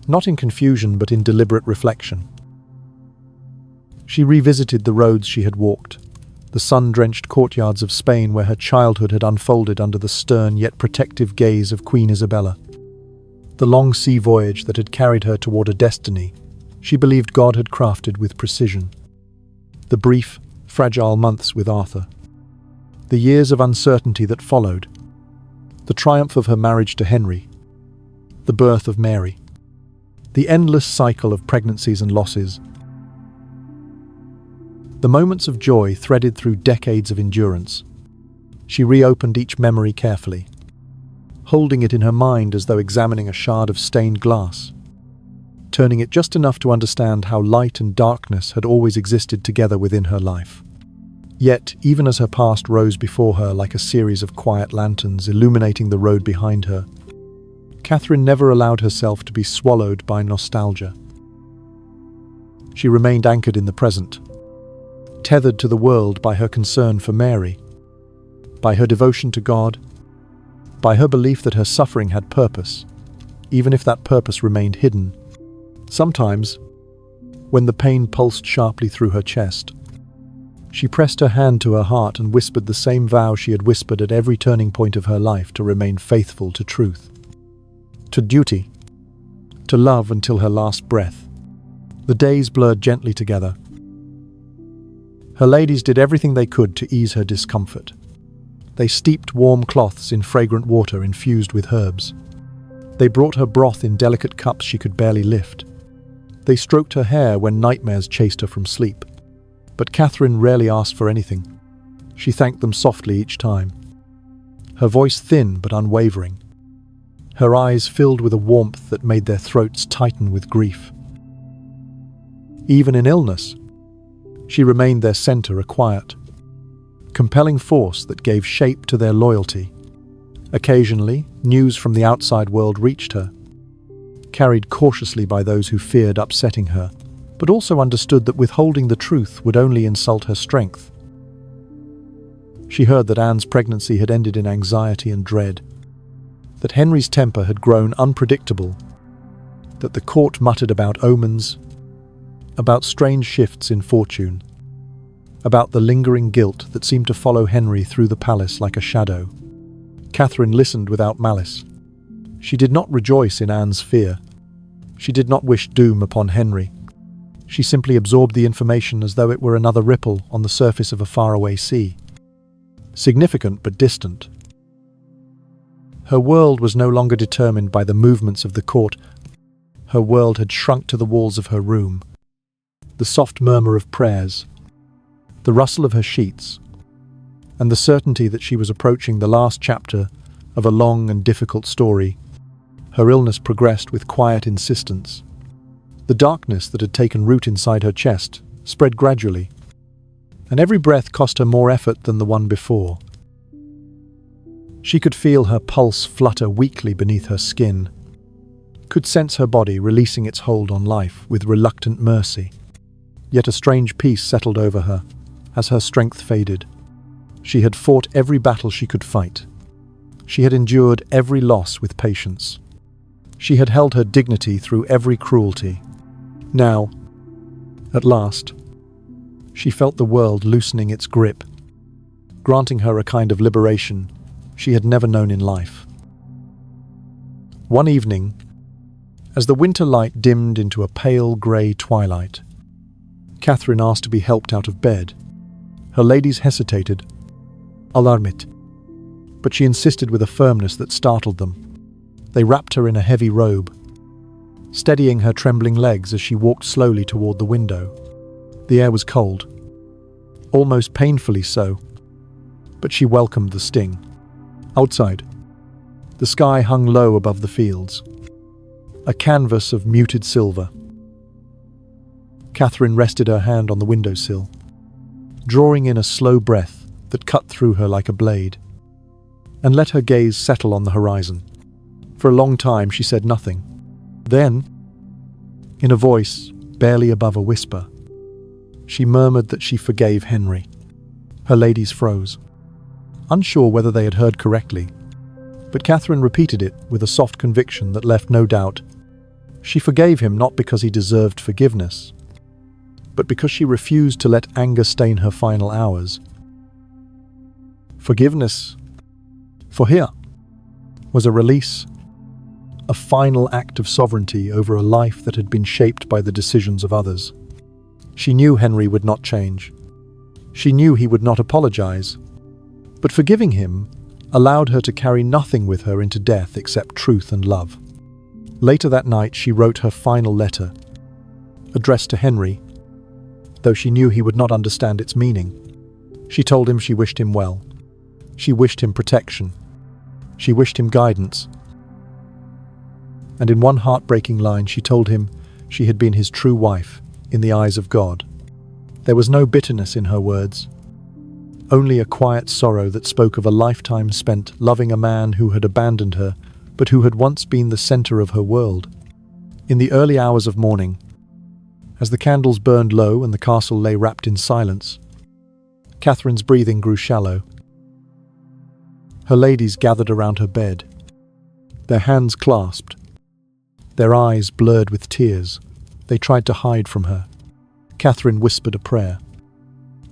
not in confusion but in deliberate reflection. She revisited the roads she had walked, the sun-drenched courtyards of Spain where her childhood had unfolded under the stern yet protective gaze of Queen Isabella, the long sea voyage that had carried her toward a destiny she believed God had crafted with precision, the brief, fragile months with Arthur, the years of uncertainty that followed, the triumph of her marriage to Henry, the birth of Mary, the endless cycle of pregnancies and losses, the moments of joy threaded through decades of endurance. She reopened each memory carefully, holding it in her mind as though examining a shard of stained glass, turning it just enough to understand how light and darkness had always existed together within her life. Yet, even as her past rose before her like a series of quiet lanterns illuminating the road behind her, Catherine never allowed herself to be swallowed by nostalgia. She remained anchored in the present, tethered to the world by her concern for Mary, by her devotion to God, by her belief that her suffering had purpose, even if that purpose remained hidden. Sometimes, when the pain pulsed sharply through her chest, she pressed her hand to her heart and whispered the same vow she had whispered at every turning point of her life to remain faithful to truth, to duty, to love until her last breath. The days blurred gently together. Her ladies did everything they could to ease her discomfort. They steeped warm cloths in fragrant water infused with herbs. They brought her broth in delicate cups she could barely lift. They stroked her hair when nightmares chased her from sleep. But Catherine rarely asked for anything. She thanked them softly each time, her voice thin but unwavering. her eyes filled with a warmth that made their throats tighten with grief. Even in illness, she remained their center, a quiet, compelling force that gave shape to their loyalty. Occasionally, news from the outside world reached her, carried cautiously by those who feared upsetting her, but also understood that withholding the truth would only insult her strength. She heard that Anne's pregnancy had ended in anxiety and dread, that Henry's temper had grown unpredictable, that the court muttered about omens, about strange shifts in fortune, about the lingering guilt that seemed to follow Henry through the palace like a shadow. Catherine listened without malice. She did not rejoice in Anne's fear. She did not wish doom upon Henry. She simply absorbed the information as though it were another ripple on the surface of a faraway sea. Significant but distant. Her world was no longer determined by the movements of the court. Her world had shrunk to the walls of her room. The soft murmur of prayers, the rustle of her sheets, and the certainty that she was approaching the last chapter of a long and difficult story. Her illness progressed with quiet insistence. The darkness that had taken root inside her chest spread gradually, and every breath cost her more effort than the one before. She could feel her pulse flutter weakly beneath her skin, could sense her body releasing its hold on life with reluctant mercy. Yet a strange peace settled over her as her strength faded. She had fought every battle she could fight. She had endured every loss with patience. She had held her dignity through every cruelty. Now, at last, she felt the world loosening its grip, granting her a kind of liberation she had never known in life. One evening, as the winter light dimmed into a pale grey twilight, Catherine asked to be helped out of bed. Her ladies hesitated, alarmed, but she insisted with a firmness that startled them. They wrapped her in a heavy robe, steadying her trembling legs as she walked slowly toward the window. The air was cold, almost painfully so, but she welcomed the sting. Outside, the sky hung low above the fields, a canvas of muted silver. Catherine rested her hand on the windowsill, drawing in a slow breath that cut through her like a blade, and let her gaze settle on the horizon. For a long time she said nothing. Then, in a voice barely above a whisper, she murmured that she forgave Henry. Her ladies froze, unsure whether they had heard correctly, but Catherine repeated it with a soft conviction that left no doubt. She forgave him not because he deserved forgiveness, but because she refused to let anger stain her final hours. Forgiveness, for her, was a release, a final act of sovereignty over a life that had been shaped by the decisions of others. She knew Henry would not change. She knew he would not apologize. But forgiving him allowed her to carry nothing with her into death except truth and love. Later that night she wrote her final letter, addressed to Henry, though she knew he would not understand its meaning. She told him she wished him well. She wished him protection. She wished him guidance. And in one heartbreaking line she told him she had been his true wife in the eyes of God. There was no bitterness in her words, only a quiet sorrow that spoke of a lifetime spent loving a man who had abandoned her, but who had once been the center of her world. In the early hours of morning, as the candles burned low and the castle lay wrapped in silence, Catherine's breathing grew shallow. Her ladies gathered around her bed, their hands clasped, their eyes blurred with tears. They tried to hide from her. Catherine whispered a prayer,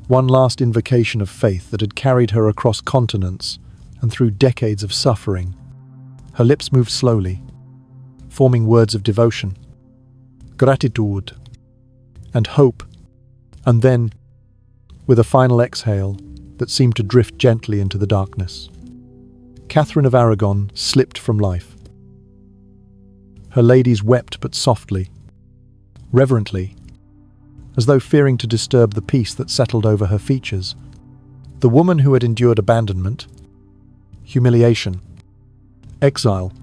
one last invocation of faith that had carried her across continents and through decades of suffering. Her lips moved slowly, forming words of devotion, gratitude, and hope, and then, with a final exhale that seemed to drift gently into the darkness, Catherine of Aragon slipped from life. Her ladies wept but softly, reverently, as though fearing to disturb the peace that settled over her features. The woman who had endured abandonment, humiliation, exile,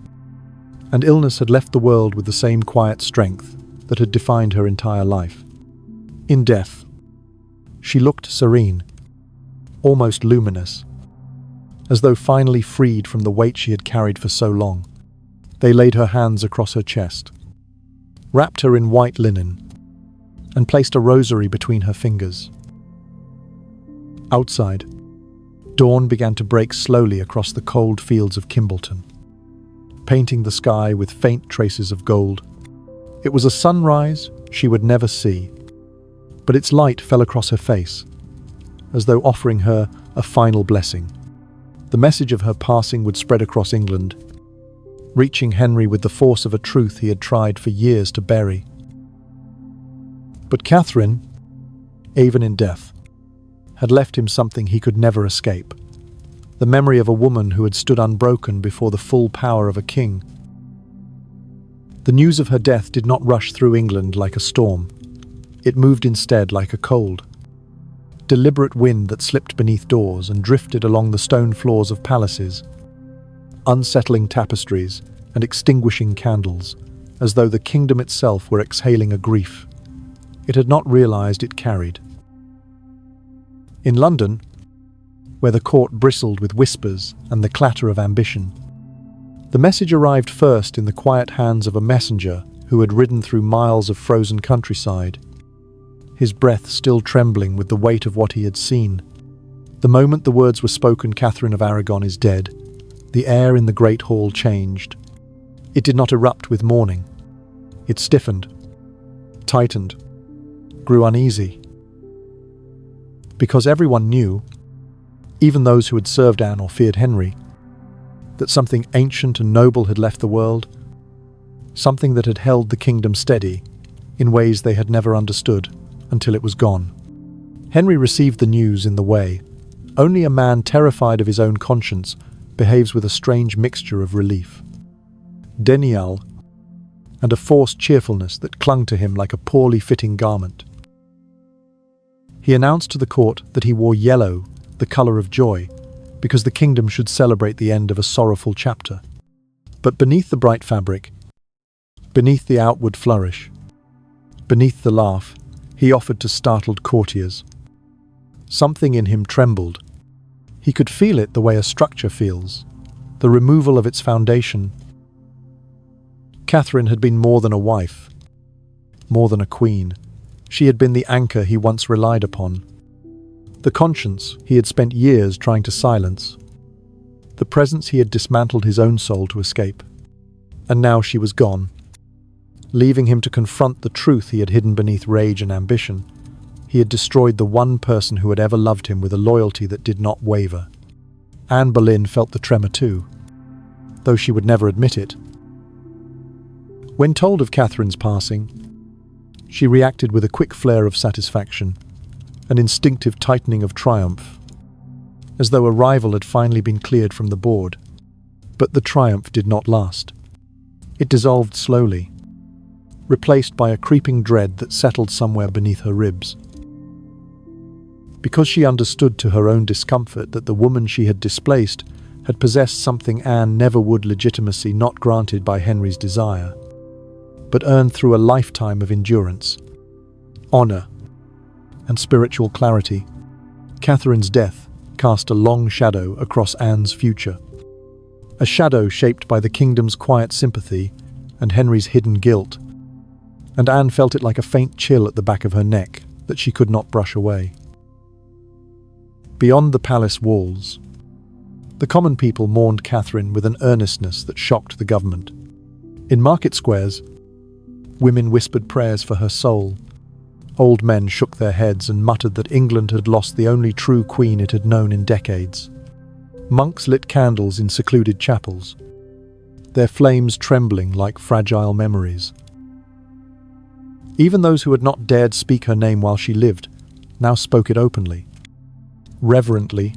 and illness had left the world with the same quiet strength that had defined her entire life. In death, she looked serene, almost luminous, as though finally freed from the weight she had carried for so long. They laid her hands across her chest, wrapped her in white linen, and placed a rosary between her fingers. Outside, dawn began to break slowly across the cold fields of Kimbleton, painting the sky with faint traces of gold. It was a sunrise she would never see, but its light fell across her face, as though offering her a final blessing. The message of her passing would spread across England, reaching Henry with the force of a truth he had tried for years to bury. But Catherine, even in death, had left him something he could never escape: the memory of a woman who had stood unbroken before the full power of a king. The news of her death did not rush through England like a storm. It moved instead like a cold, deliberate wind that slipped beneath doors and drifted along the stone floors of palaces, unsettling tapestries and extinguishing candles, as though the kingdom itself were exhaling a grief it had not realized it carried. In London, where the court bristled with whispers and the clatter of ambition, the message arrived first in the quiet hands of a messenger who had ridden through miles of frozen countryside, his breath still trembling with the weight of what he had seen. The moment the words were spoken, "Catherine of Aragon is dead," the air in the great hall changed. It did not erupt with mourning. It stiffened, tightened, grew uneasy. Because everyone knew, even those who had served Anne or feared Henry, that something ancient and noble had left the world, something that had held the kingdom steady in ways they had never understood until it was gone. Henry received the news in the way only a man terrified of his own conscience behaves, with a strange mixture of relief, denial, and a forced cheerfulness that clung to him like a poorly fitting garment. He announced to the court that he wore yellow, the colour of joy, because the kingdom should celebrate the end of a sorrowful chapter. But beneath the bright fabric, beneath the outward flourish, beneath the laugh, he offered to startled courtiers. Something in him trembled. He could feel it the way a structure feels, the removal of its foundation. Catherine had been more than a wife, more than a queen. She had been the anchor he once relied upon, the conscience he had spent years trying to silence, the presence he had dismantled his own soul to escape. And now she was gone, leaving him to confront the truth he had hidden beneath rage and ambition. He had destroyed the one person who had ever loved him with a loyalty that did not waver. Anne Boleyn felt the tremor too, though she would never admit it. When told of Catherine's passing, she reacted with a quick flare of satisfaction, an instinctive tightening of triumph, as though a rival had finally been cleared from the board. But the triumph did not last. It dissolved slowly, replaced by a creeping dread that settled somewhere beneath her ribs. Because she understood to her own discomfort that the woman she had displaced had possessed something Anne never would: legitimacy not granted by Henry's desire, but earned through a lifetime of endurance, honour, and spiritual clarity. Catherine's death cast a long shadow across Anne's future, a shadow shaped by the kingdom's quiet sympathy and Henry's hidden guilt, and Anne felt it like a faint chill at the back of her neck that she could not brush away. Beyond the palace walls, the common people mourned Catherine with an earnestness that shocked the government. In market squares, women whispered prayers for her soul. Old men shook their heads and muttered that England had lost the only true queen it had known in decades. Monks lit candles in secluded chapels, their flames trembling like fragile memories. Even those who had not dared speak her name while she lived now spoke it openly, reverently,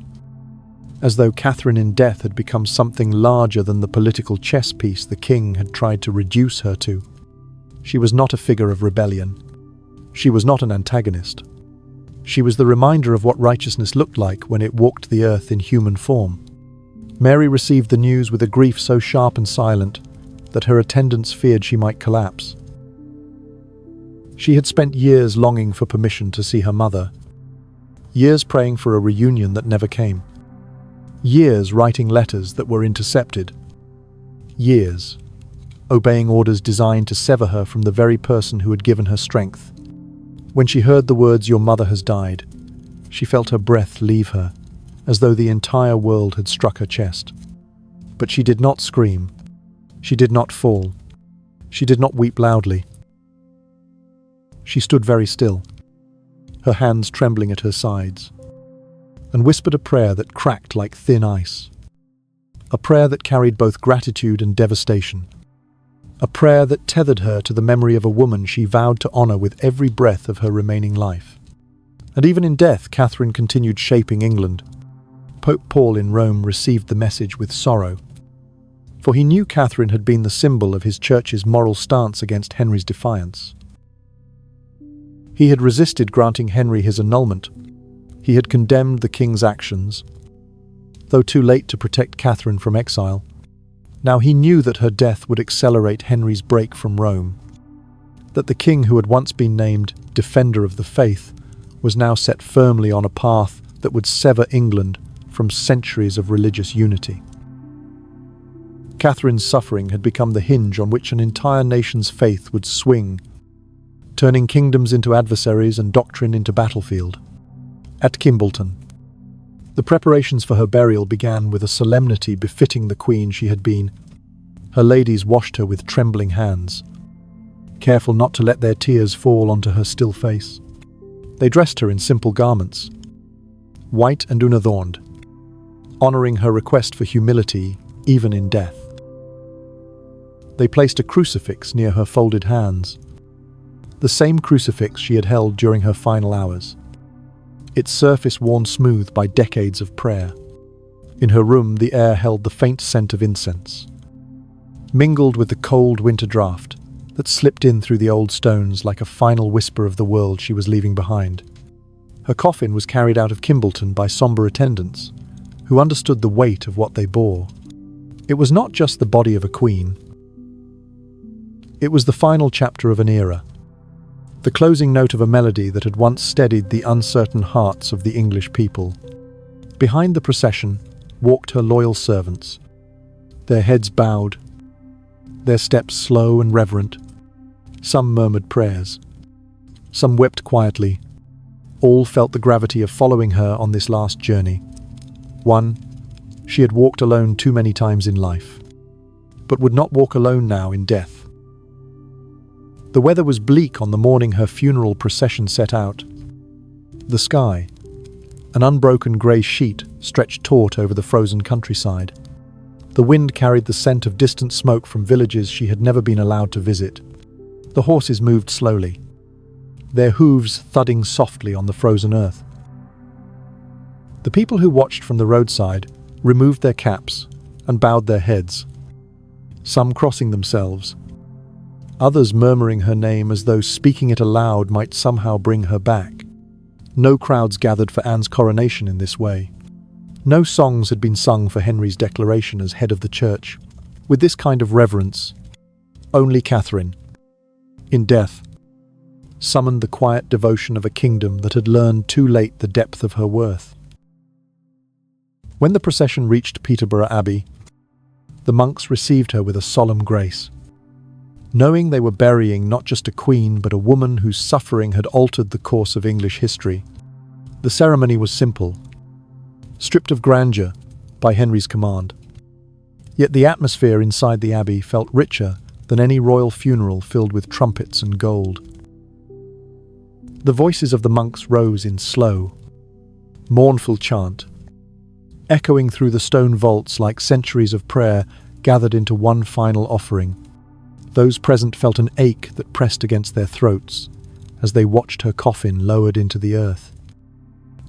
as though Catherine in death had become something larger than the political chess piece the king had tried to reduce her to. She was not a figure of rebellion. She was not an antagonist. She was the reminder of what righteousness looked like when it walked the earth in human form. Mary received the news with a grief so sharp and silent that her attendants feared she might collapse. She had spent years longing for permission to see her mother, years praying for a reunion that never came, years writing letters that were intercepted, years obeying orders designed to sever her from the very person who had given her strength. When she heard the words, "Your mother has died," she felt her breath leave her, as though the entire world had struck her chest. But she did not scream. She did not fall. She did not weep loudly. She stood very still, her hands trembling at her sides, and whispered a prayer that cracked like thin ice. A prayer that carried both gratitude and devastation. A prayer that tethered her to the memory of a woman she vowed to honor with every breath of her remaining life. And even in death, Catherine continued shaping England. Pope Paul in Rome received the message with sorrow, for he knew Catherine had been the symbol of his church's moral stance against Henry's defiance. He had resisted granting Henry his annulment. He had condemned the king's actions, though too late to protect Catherine from exile. Now he knew that her death would accelerate Henry's break from Rome, that the king who had once been named Defender of the Faith was now set firmly on a path that would sever England from centuries of religious unity. Catherine's suffering had become the hinge on which an entire nation's faith would swing, turning kingdoms into adversaries and doctrine into battlefield. At Kimbolton, the preparations for her burial began with a solemnity befitting the queen she had been. Her ladies washed her with trembling hands, careful not to let their tears fall onto her still face. They dressed her in simple garments, white and unadorned, honoring her request for humility even in death. They placed a crucifix near her folded hands, the same crucifix she had held during her final hours, its surface worn smooth by decades of prayer. In her room, the air held the faint scent of incense, mingled with the cold winter draft that slipped in through the old stones like a final whisper of the world she was leaving behind. Her coffin was carried out of Kimbolton by somber attendants, who understood the weight of what they bore. It was not just the body of a queen. It was the final chapter of an era, the closing note of a melody that had once steadied the uncertain hearts of the English people. Behind the procession walked her loyal servants, their heads bowed, their steps slow and reverent. Some murmured prayers, some wept quietly. All felt the gravity of following her on this last journey. One, she had walked alone too many times in life, but would not walk alone now in death. The weather was bleak on the morning her funeral procession set out. The sky, an unbroken grey sheet, stretched taut over the frozen countryside. The wind carried the scent of distant smoke from villages she had never been allowed to visit. The horses moved slowly, their hooves thudding softly on the frozen earth. The people who watched from the roadside removed their caps and bowed their heads, some crossing themselves, others murmuring her name as though speaking it aloud might somehow bring her back. No crowds gathered for Anne's coronation in this way. No songs had been sung for Henry's declaration as head of the church. With this kind of reverence, only Catherine, in death, summoned the quiet devotion of a kingdom that had learned too late the depth of her worth. When the procession reached Peterborough Abbey, the monks received her with a solemn grace, knowing they were burying not just a queen but a woman whose suffering had altered the course of English history. The ceremony was simple, stripped of grandeur by Henry's command. Yet the atmosphere inside the abbey felt richer than any royal funeral filled with trumpets and gold. The voices of the monks rose in slow, mournful chant, echoing through the stone vaults like centuries of prayer gathered into one final offering. Those present felt an ache that pressed against their throats as they watched her coffin lowered into the earth,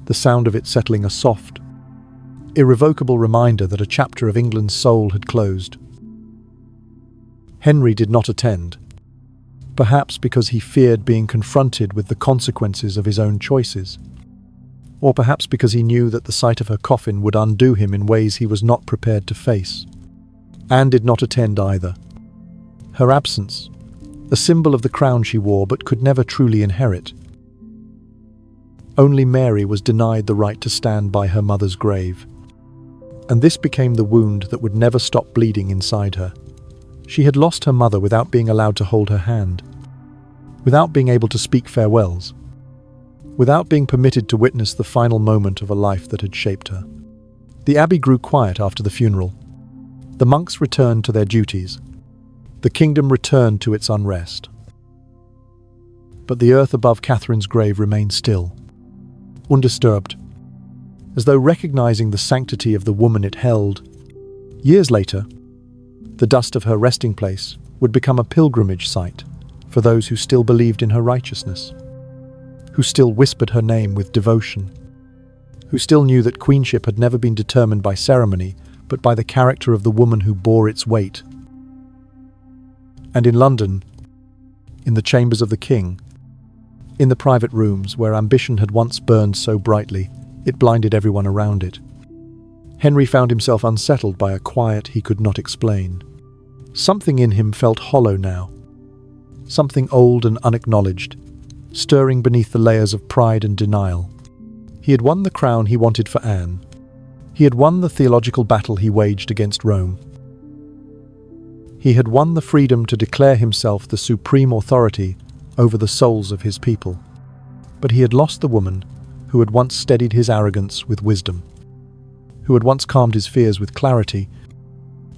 the sound of it settling a soft, irrevocable reminder that a chapter of England's soul had closed. Henry did not attend, perhaps because he feared being confronted with the consequences of his own choices, or perhaps because he knew that the sight of her coffin would undo him in ways he was not prepared to face. Anne did not attend either. Her absence, a symbol of the crown she wore but could never truly inherit. Only Mary was denied the right to stand by her mother's grave. And this became the wound that would never stop bleeding inside her. She had lost her mother without being allowed to hold her hand, without being able to speak farewells, without being permitted to witness the final moment of a life that had shaped her. The abbey grew quiet after the funeral. The monks returned to their duties. The kingdom returned to its unrest. But the earth above Catherine's grave remained still, undisturbed, as though recognizing the sanctity of the woman it held. Years later, the dust of her resting place would become a pilgrimage site for those who still believed in her righteousness, who still whispered her name with devotion, who still knew that queenship had never been determined by ceremony, but by the character of the woman who bore its weight. And in London, in the chambers of the king, in the private rooms where ambition had once burned so brightly, it blinded everyone around it, Henry found himself unsettled by a quiet he could not explain. Something in him felt hollow now, something old and unacknowledged, stirring beneath the layers of pride and denial. He had won the crown he wanted for Anne. He had won the theological battle he waged against Rome. He had won the freedom to declare himself the supreme authority over the souls of his people. But he had lost the woman who had once steadied his arrogance with wisdom, who had once calmed his fears with clarity,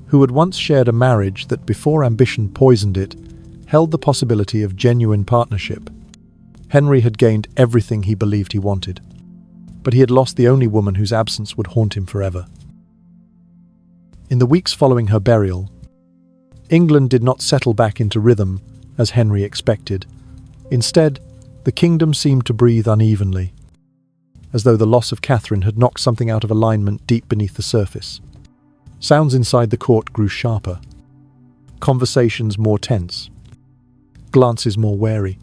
who had once shared a marriage that, before ambition poisoned it, held the possibility of genuine partnership. Henry had gained everything he believed he wanted, but he had lost the only woman whose absence would haunt him forever. In the weeks following her burial, England did not settle back into rhythm as Henry expected. Instead, the kingdom seemed to breathe unevenly, as though the loss of Catherine had knocked something out of alignment deep beneath the surface. Sounds inside the court grew sharper, conversations more tense, glances more wary.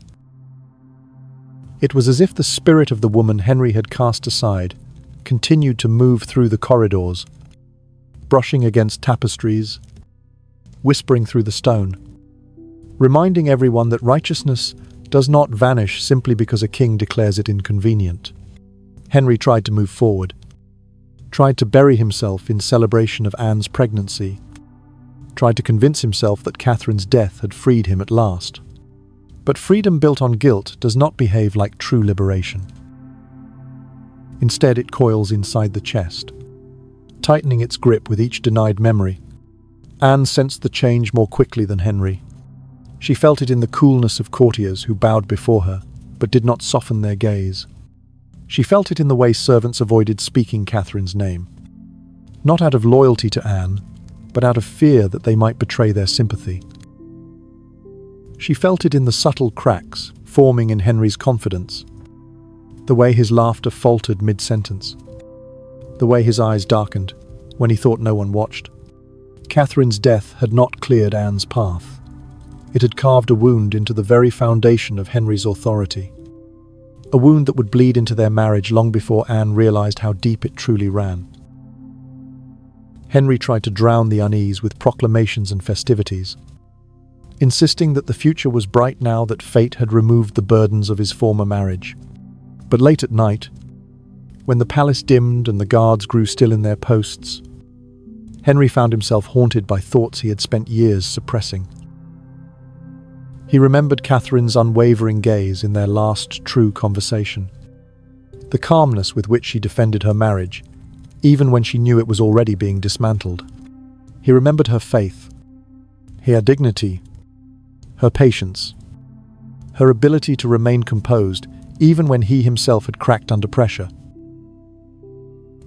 It was as if the spirit of the woman Henry had cast aside continued to move through the corridors, brushing against tapestries, whispering through the stone, reminding everyone that righteousness does not vanish simply because a king declares it inconvenient. Henry tried to move forward, tried to bury himself in celebration of Anne's pregnancy, tried to convince himself that Catherine's death had freed him at last. But freedom built on guilt does not behave like true liberation. Instead, it coils inside the chest, tightening its grip with each denied memory. Anne sensed the change more quickly than Henry. She felt it in the coolness of courtiers who bowed before her, but did not soften their gaze. She felt it in the way servants avoided speaking Catherine's name, not out of loyalty to Anne, but out of fear that they might betray their sympathy. She felt it in the subtle cracks forming in Henry's confidence, the way his laughter faltered mid-sentence, the way his eyes darkened when he thought no one watched. Catherine's death had not cleared Anne's path. It had carved a wound into the very foundation of Henry's authority, a wound that would bleed into their marriage long before Anne realized how deep it truly ran. Henry tried to drown the unease with proclamations and festivities, insisting that the future was bright now that fate had removed the burdens of his former marriage. But late at night, when the palace dimmed and the guards grew still in their posts, Henry found himself haunted by thoughts he had spent years suppressing. He remembered Catherine's unwavering gaze in their last true conversation, the calmness with which she defended her marriage, even when she knew it was already being dismantled. He remembered her faith, her dignity, her patience, her ability to remain composed even when he himself had cracked under pressure.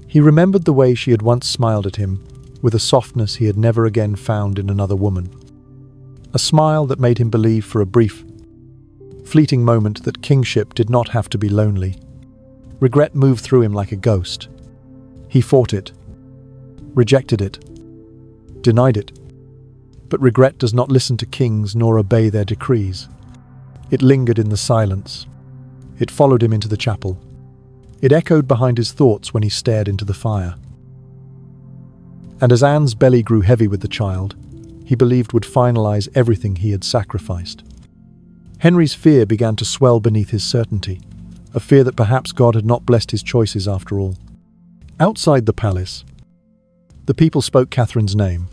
He remembered the way she had once smiled at him with a softness he had never again found in another woman. A smile that made him believe for a brief, fleeting moment that kingship did not have to be lonely. Regret moved through him like a ghost. He fought it, rejected it, denied it. But regret does not listen to kings nor obey their decrees. It lingered in the silence. It followed him into the chapel. It echoed behind his thoughts when he stared into the fire. And as Anne's belly grew heavy with the child, he believed would finalize everything he had sacrificed. Henry's fear began to swell beneath his certainty, a fear that perhaps God had not blessed his choices after all. Outside the palace, the people spoke Catherine's name,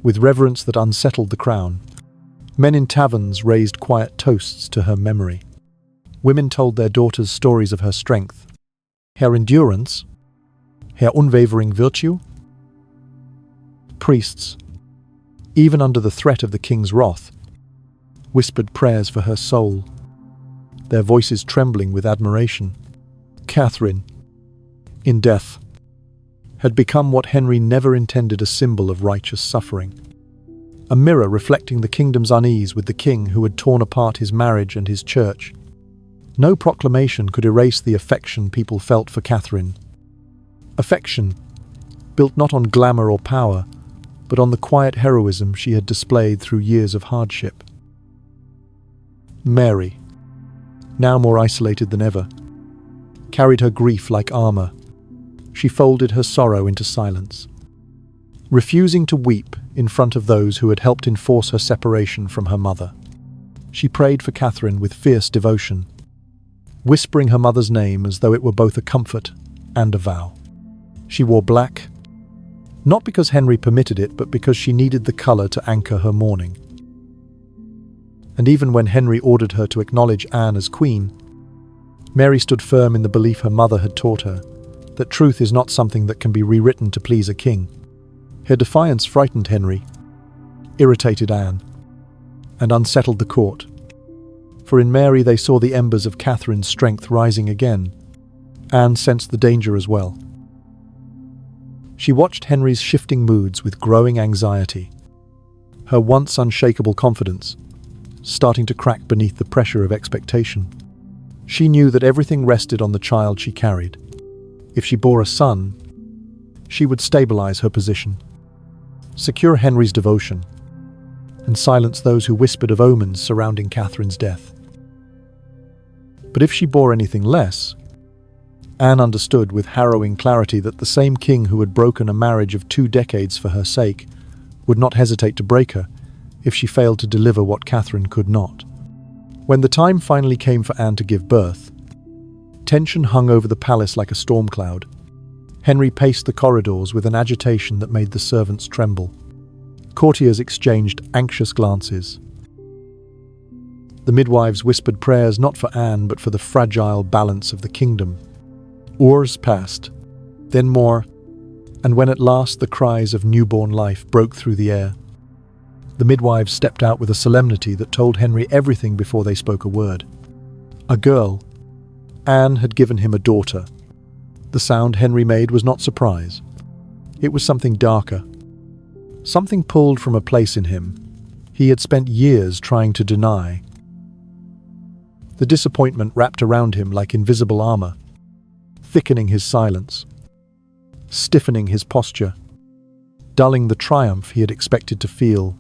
with reverence that unsettled the crown. Men in taverns raised quiet toasts to her memory. Women told their daughters stories of her strength, her endurance, her unwavering virtue. Priests, even under the threat of the king's wrath, whispered prayers for her soul, their voices trembling with admiration. Catherine, in death, had become what Henry never intended, a symbol of righteous suffering. A mirror reflecting the kingdom's unease with the king who had torn apart his marriage and his church. No proclamation could erase the affection people felt for Catherine. Affection, built not on glamour or power, but on the quiet heroism she had displayed through years of hardship. Mary, now more isolated than ever, carried her grief like armor. She folded her sorrow into silence, refusing to weep in front of those who had helped enforce her separation from her mother. She prayed for Catherine with fierce devotion, whispering her mother's name as though it were both a comfort and a vow. She wore black, not because Henry permitted it, but because she needed the color to anchor her mourning. And even when Henry ordered her to acknowledge Anne as queen, Mary stood firm in the belief her mother had taught her, that truth is not something that can be rewritten to please a king. Her defiance frightened Henry, irritated Anne, and unsettled the court. For in Mary they saw the embers of Catherine's strength rising again. Anne sensed the danger as well. She watched Henry's shifting moods with growing anxiety, her once unshakable confidence starting to crack beneath the pressure of expectation. She knew that everything rested on the child she carried. If she bore a son, she would stabilize her position, secure Henry's devotion, and silence those who whispered of omens surrounding Catherine's death. But if she bore anything less, Anne understood with harrowing clarity that the same king who had broken a marriage of 2 decades for her sake would not hesitate to break her if she failed to deliver what Catherine could not. When the time finally came for Anne to give birth, tension hung over the palace like a storm cloud. Henry paced the corridors with an agitation that made the servants tremble. Courtiers exchanged anxious glances. The midwives whispered prayers not for Anne but for the fragile balance of the kingdom. Hours passed, then more, and when at last the cries of newborn life broke through the air, the midwives stepped out with a solemnity that told Henry everything before they spoke a word. A girl. Anne had given him a daughter. The sound Henry made was not surprise. It was something darker. Something pulled from a place in him he had spent years trying to deny. The disappointment wrapped around him like invisible armor, thickening his silence, stiffening his posture, dulling the triumph he had expected to feel.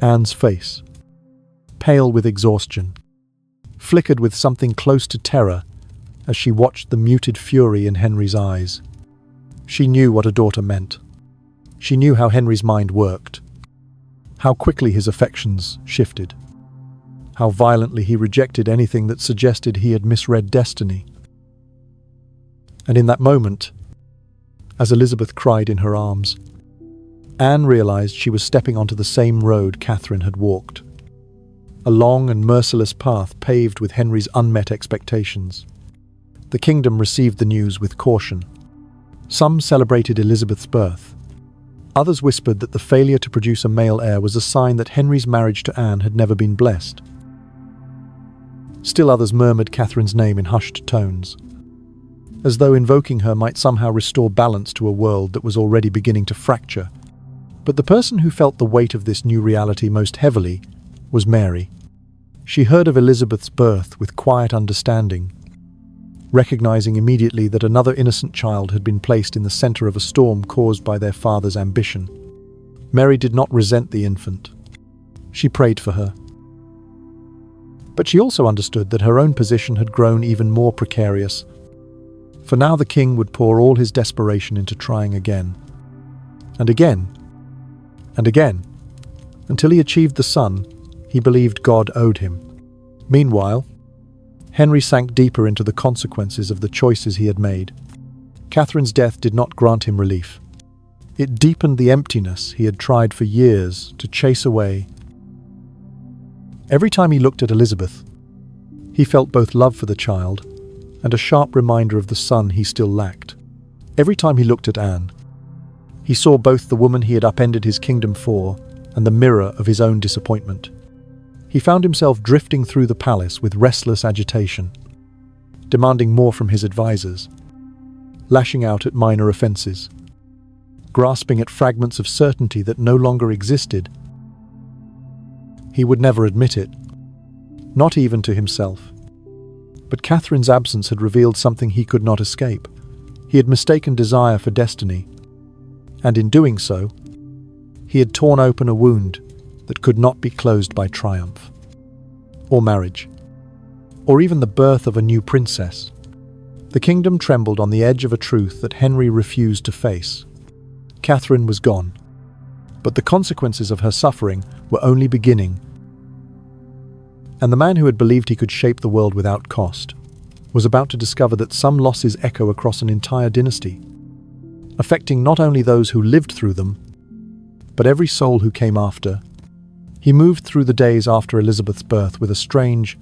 Anne's face, pale with exhaustion, flickered with something close to terror as she watched the muted fury in Henry's eyes. She knew what a daughter meant. She knew how Henry's mind worked, how quickly his affections shifted, how violently he rejected anything that suggested he had misread destiny. And in that moment, as Elizabeth cried in her arms, Anne realized she was stepping onto the same road Catherine had walked, a long and merciless path paved with Henry's unmet expectations. The kingdom received the news with caution. Some celebrated Elizabeth's birth. Others whispered that the failure to produce a male heir was a sign that Henry's marriage to Anne had never been blessed. Still others murmured Catherine's name in hushed tones, as though invoking her might somehow restore balance to a world that was already beginning to fracture. But the person who felt the weight of this new reality most heavily was Mary. She heard of Elizabeth's birth with quiet understanding, recognizing immediately that another innocent child had been placed in the center of a storm caused by their father's ambition. Mary did not resent the infant. She prayed for her. But she also understood that her own position had grown even more precarious, for now the king would pour all his desperation into trying again, and again, and again, Until he achieved the son, he believed God owed him. Meanwhile, Henry sank deeper into the consequences of the choices he had made. Catherine's death did not grant him relief. It deepened the emptiness he had tried for years to chase away. Every time he looked at Elizabeth, he felt both love for the child and a sharp reminder of the son he still lacked. Every time he looked at Anne, he saw both the woman he had upended his kingdom for and the mirror of his own disappointment. He found himself drifting through the palace with restless agitation, demanding more from his advisors, lashing out at minor offenses, grasping at fragments of certainty that no longer existed. He would never admit it, not even to himself. But Catherine's absence had revealed something he could not escape. He had mistaken desire for destiny, and in doing so, he had torn open a wound that could not be closed by triumph, or marriage, or even the birth of a new princess. The kingdom trembled on the edge of a truth that Henry refused to face. Catherine was gone, but the consequences of her suffering were only beginning. And the man who had believed he could shape the world without cost was about to discover that some losses echo across an entire dynasty, affecting not only those who lived through them, but every soul who came after. He moved through the days after Elizabeth's birth with a strange,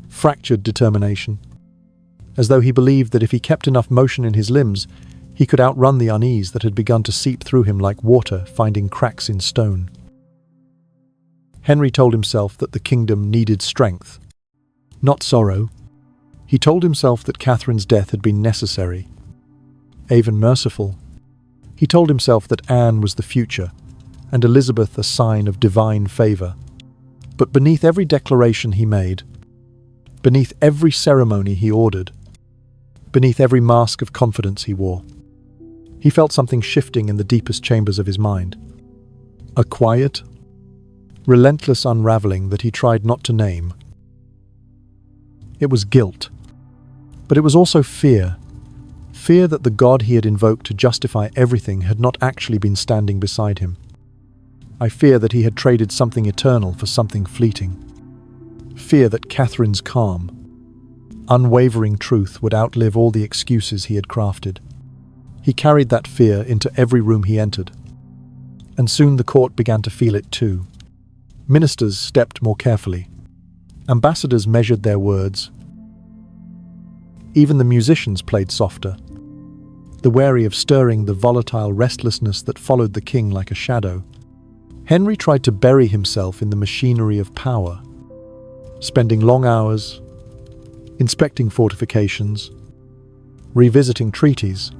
fractured determination, as though he believed that if he kept enough motion in his limbs, he could outrun the unease that had begun to seep through him like water finding cracks in stone. Henry told himself that the kingdom needed strength, not sorrow. He told himself that Catherine's death had been necessary, even merciful. He told himself that Anne was the future, and Elizabeth a sign of divine favour. But beneath every declaration he made, beneath every ceremony he ordered, beneath every mask of confidence he wore, he felt something shifting in the deepest chambers of his mind. A quiet, relentless unravelling that he tried not to name. It was guilt, but it was also fear. Fear that the God he had invoked to justify everything had not actually been standing beside him. I fear that he had traded something eternal for something fleeting. Fear that Catherine's calm, unwavering truth would outlive all the excuses he had crafted. He carried that fear into every room he entered, and soon the court began to feel it too. Ministers stepped more carefully. Ambassadors measured their words. Even the musicians played softer, the wary of stirring the volatile restlessness that followed the king like a shadow. Henry tried to bury himself in the machinery of power, spending long hours inspecting fortifications, revisiting treaties,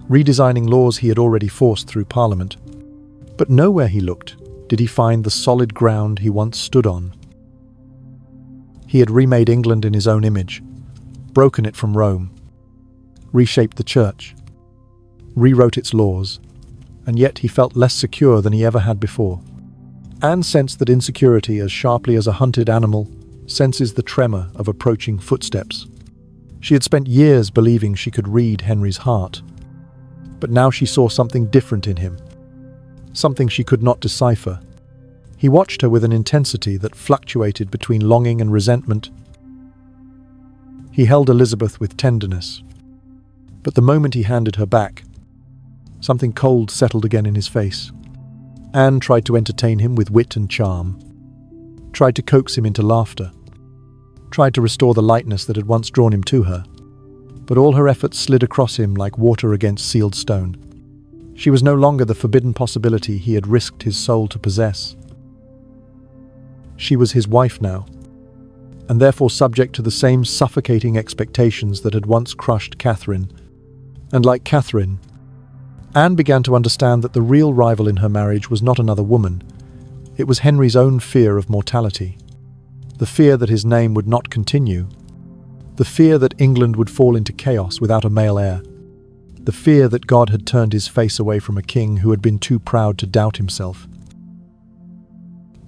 redesigning laws he had already forced through Parliament. But nowhere he looked did he find the solid ground he once stood on. He had remade England in his own image, broken it from Rome, reshaped the church, rewrote its laws, and yet he felt less secure than he ever had before. Anne sensed that insecurity as sharply as a hunted animal senses the tremor of approaching footsteps. She had spent years believing she could read Henry's heart, but now she saw something different in him, something she could not decipher. He watched her with an intensity that fluctuated between longing and resentment. He held Elizabeth with tenderness, but the moment he handed her back, something cold settled again in his face. Anne tried to entertain him with wit and charm, tried to coax him into laughter, tried to restore the lightness that had once drawn him to her, but all her efforts slid across him like water against sealed stone. She was no longer the forbidden possibility he had risked his soul to possess. She was his wife now, and therefore subject to the same suffocating expectations that had once crushed Catherine. And like Catherine, Anne began to understand that the real rival in her marriage was not another woman. It was Henry's own fear of mortality, the fear that his name would not continue, the fear that England would fall into chaos without a male heir, the fear that God had turned his face away from a king who had been too proud to doubt himself.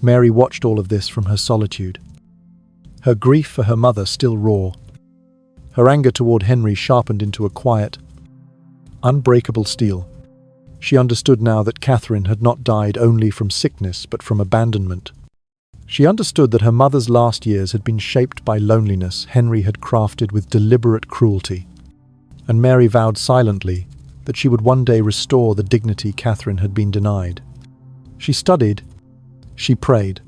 Mary watched all of this from her solitude, her grief for her mother still raw, her anger toward Henry sharpened into a quiet, unbreakable steel. She understood now that Catherine had not died only from sickness but from abandonment. She understood that her mother's last years had been shaped by loneliness Henry had crafted with deliberate cruelty. And Mary vowed silently that she would one day restore the dignity Catherine had been denied. She studied, she prayed,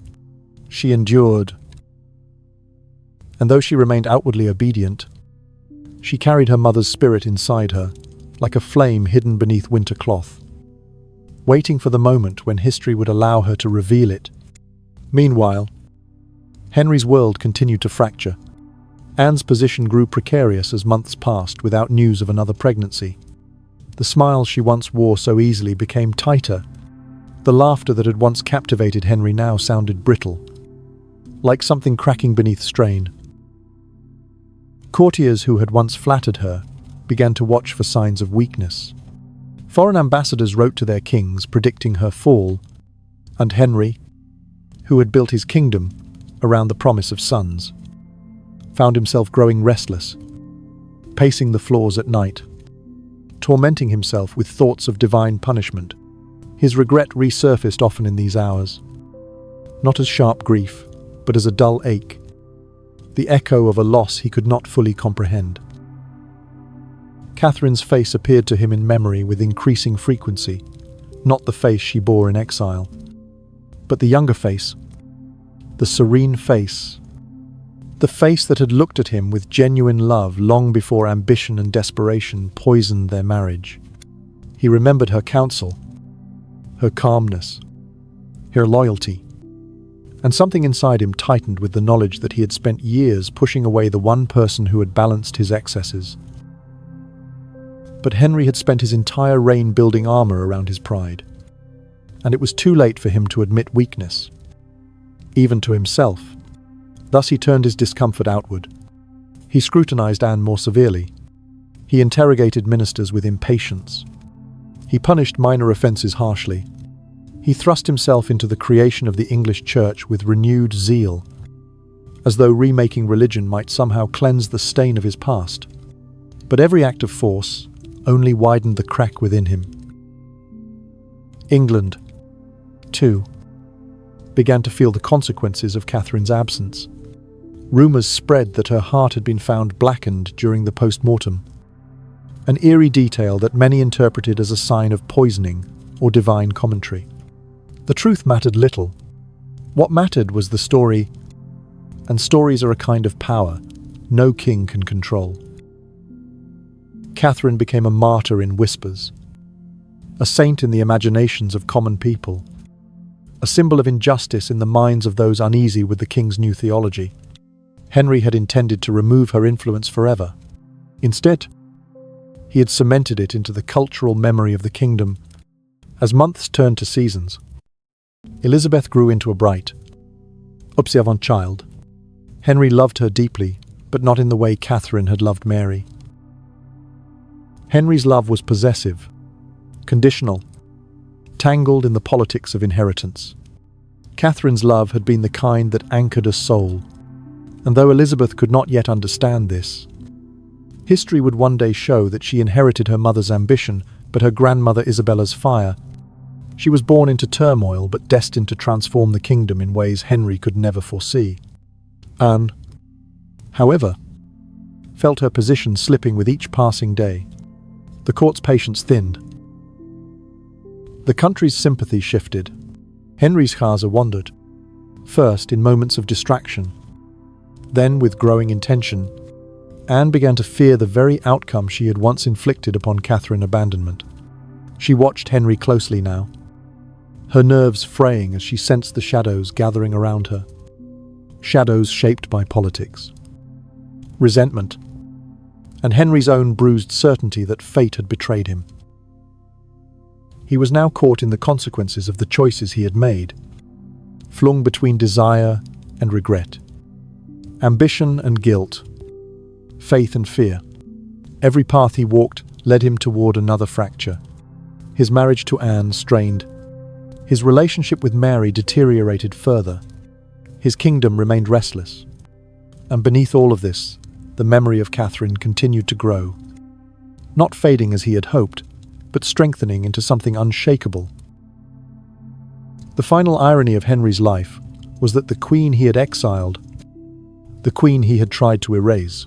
she endured. And though she remained outwardly obedient, she carried her mother's spirit inside her, like a flame hidden beneath winter cloth, waiting for the moment when history would allow her to reveal it. Meanwhile, Henry's world continued to fracture. Anne's position grew precarious as months passed without news of another pregnancy. The smiles she once wore so easily became tighter. The laughter that had once captivated Henry now sounded brittle, like something cracking beneath strain. Courtiers who had once flattered her began to watch for signs of weakness. Foreign ambassadors wrote to their kings predicting her fall, and Henry, who had built his kingdom around the promise of sons, found himself growing restless, pacing the floors at night, tormenting himself with thoughts of divine punishment. His regret resurfaced often in these hours, not as sharp grief, but as a dull ache, the echo of a loss he could not fully comprehend. Catherine's face appeared to him in memory with increasing frequency, not the face she bore in exile, but the younger face, the serene face, the face that had looked at him with genuine love long before ambition and desperation poisoned their marriage. He remembered her counsel, her calmness, her loyalty, and something inside him tightened with the knowledge that he had spent years pushing away the one person who had balanced his excesses. But Henry had spent his entire reign building armor around his pride, and it was too late for him to admit weakness, even to himself. Thus he turned his discomfort outward. He scrutinized Anne more severely. He interrogated ministers with impatience. He punished minor offences harshly. He thrust himself into the creation of the English Church with renewed zeal, as though remaking religion might somehow cleanse the stain of his past. But every act of force only widened the crack within him. England, too, began to feel the consequences of Catherine's absence. Rumours spread that her heart had been found blackened during the post-mortem, an eerie detail that many interpreted as a sign of poisoning or divine commentary. The truth mattered little. What mattered was the story, and stories are a kind of power no king can control. Catherine became a martyr in whispers, a saint in the imaginations of common people, a symbol of injustice in the minds of those uneasy with the king's new theology. Henry had intended to remove her influence forever. Instead, he had cemented it into the cultural memory of the kingdom. As months turned to seasons, Elizabeth grew into a bright, observant child. Henry loved her deeply, but not in the way Catherine had loved Mary. Henry's love was possessive, conditional, tangled in the politics of inheritance. Catherine's love had been the kind that anchored a soul, and though Elizabeth could not yet understand this, history would one day show that she inherited her mother's ambition, but her grandmother Isabella's fire. She was born into turmoil, but destined to transform the kingdom in ways Henry could never foresee. Anne, however, felt her position slipping with each passing day. The court's patience thinned. The country's sympathy shifted. Henry's Chaza wandered, first in moments of distraction. Then, with growing intention, Anne began to fear the very outcome she had once inflicted upon Catherine: abandonment. She watched Henry closely now, her nerves fraying as she sensed the shadows gathering around her. Shadows shaped by politics, resentment, and Henry's own bruised certainty that fate had betrayed him. He was now caught in the consequences of the choices he had made, flung between desire and regret, ambition and guilt, faith and fear. Every path he walked led him toward another fracture. His marriage to Anne strained. His relationship with Mary deteriorated further. His kingdom remained restless. And beneath all of this, the memory of Catherine continued to grow. Not fading as he had hoped, but strengthening into something unshakable. The final irony of Henry's life was that the queen he had exiled, the queen he had tried to erase,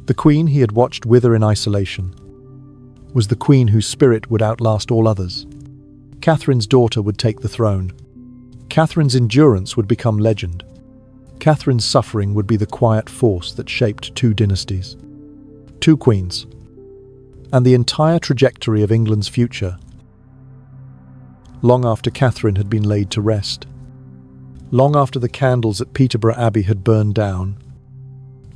the queen he had watched wither in isolation, was the queen whose spirit would outlast all others. Catherine's daughter would take the throne. Catherine's endurance would become legend. Catherine's suffering would be the quiet force that shaped two dynasties, two queens, and the entire trajectory of England's future. Long after Catherine had been laid to rest, long after the candles at Peterborough Abbey had burned down,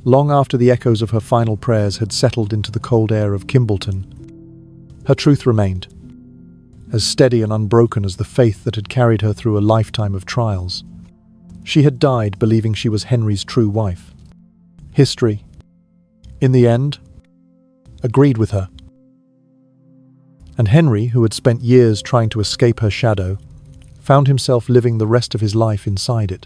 long after the echoes of her final prayers had settled into the cold air of Kimbolton, her truth remained, as steady and unbroken as the faith that had carried her through a lifetime of trials. She had died believing she was Henry's true wife. History, in the end, agreed with her. And Henry, who had spent years trying to escape her shadow, found himself living the rest of his life inside it.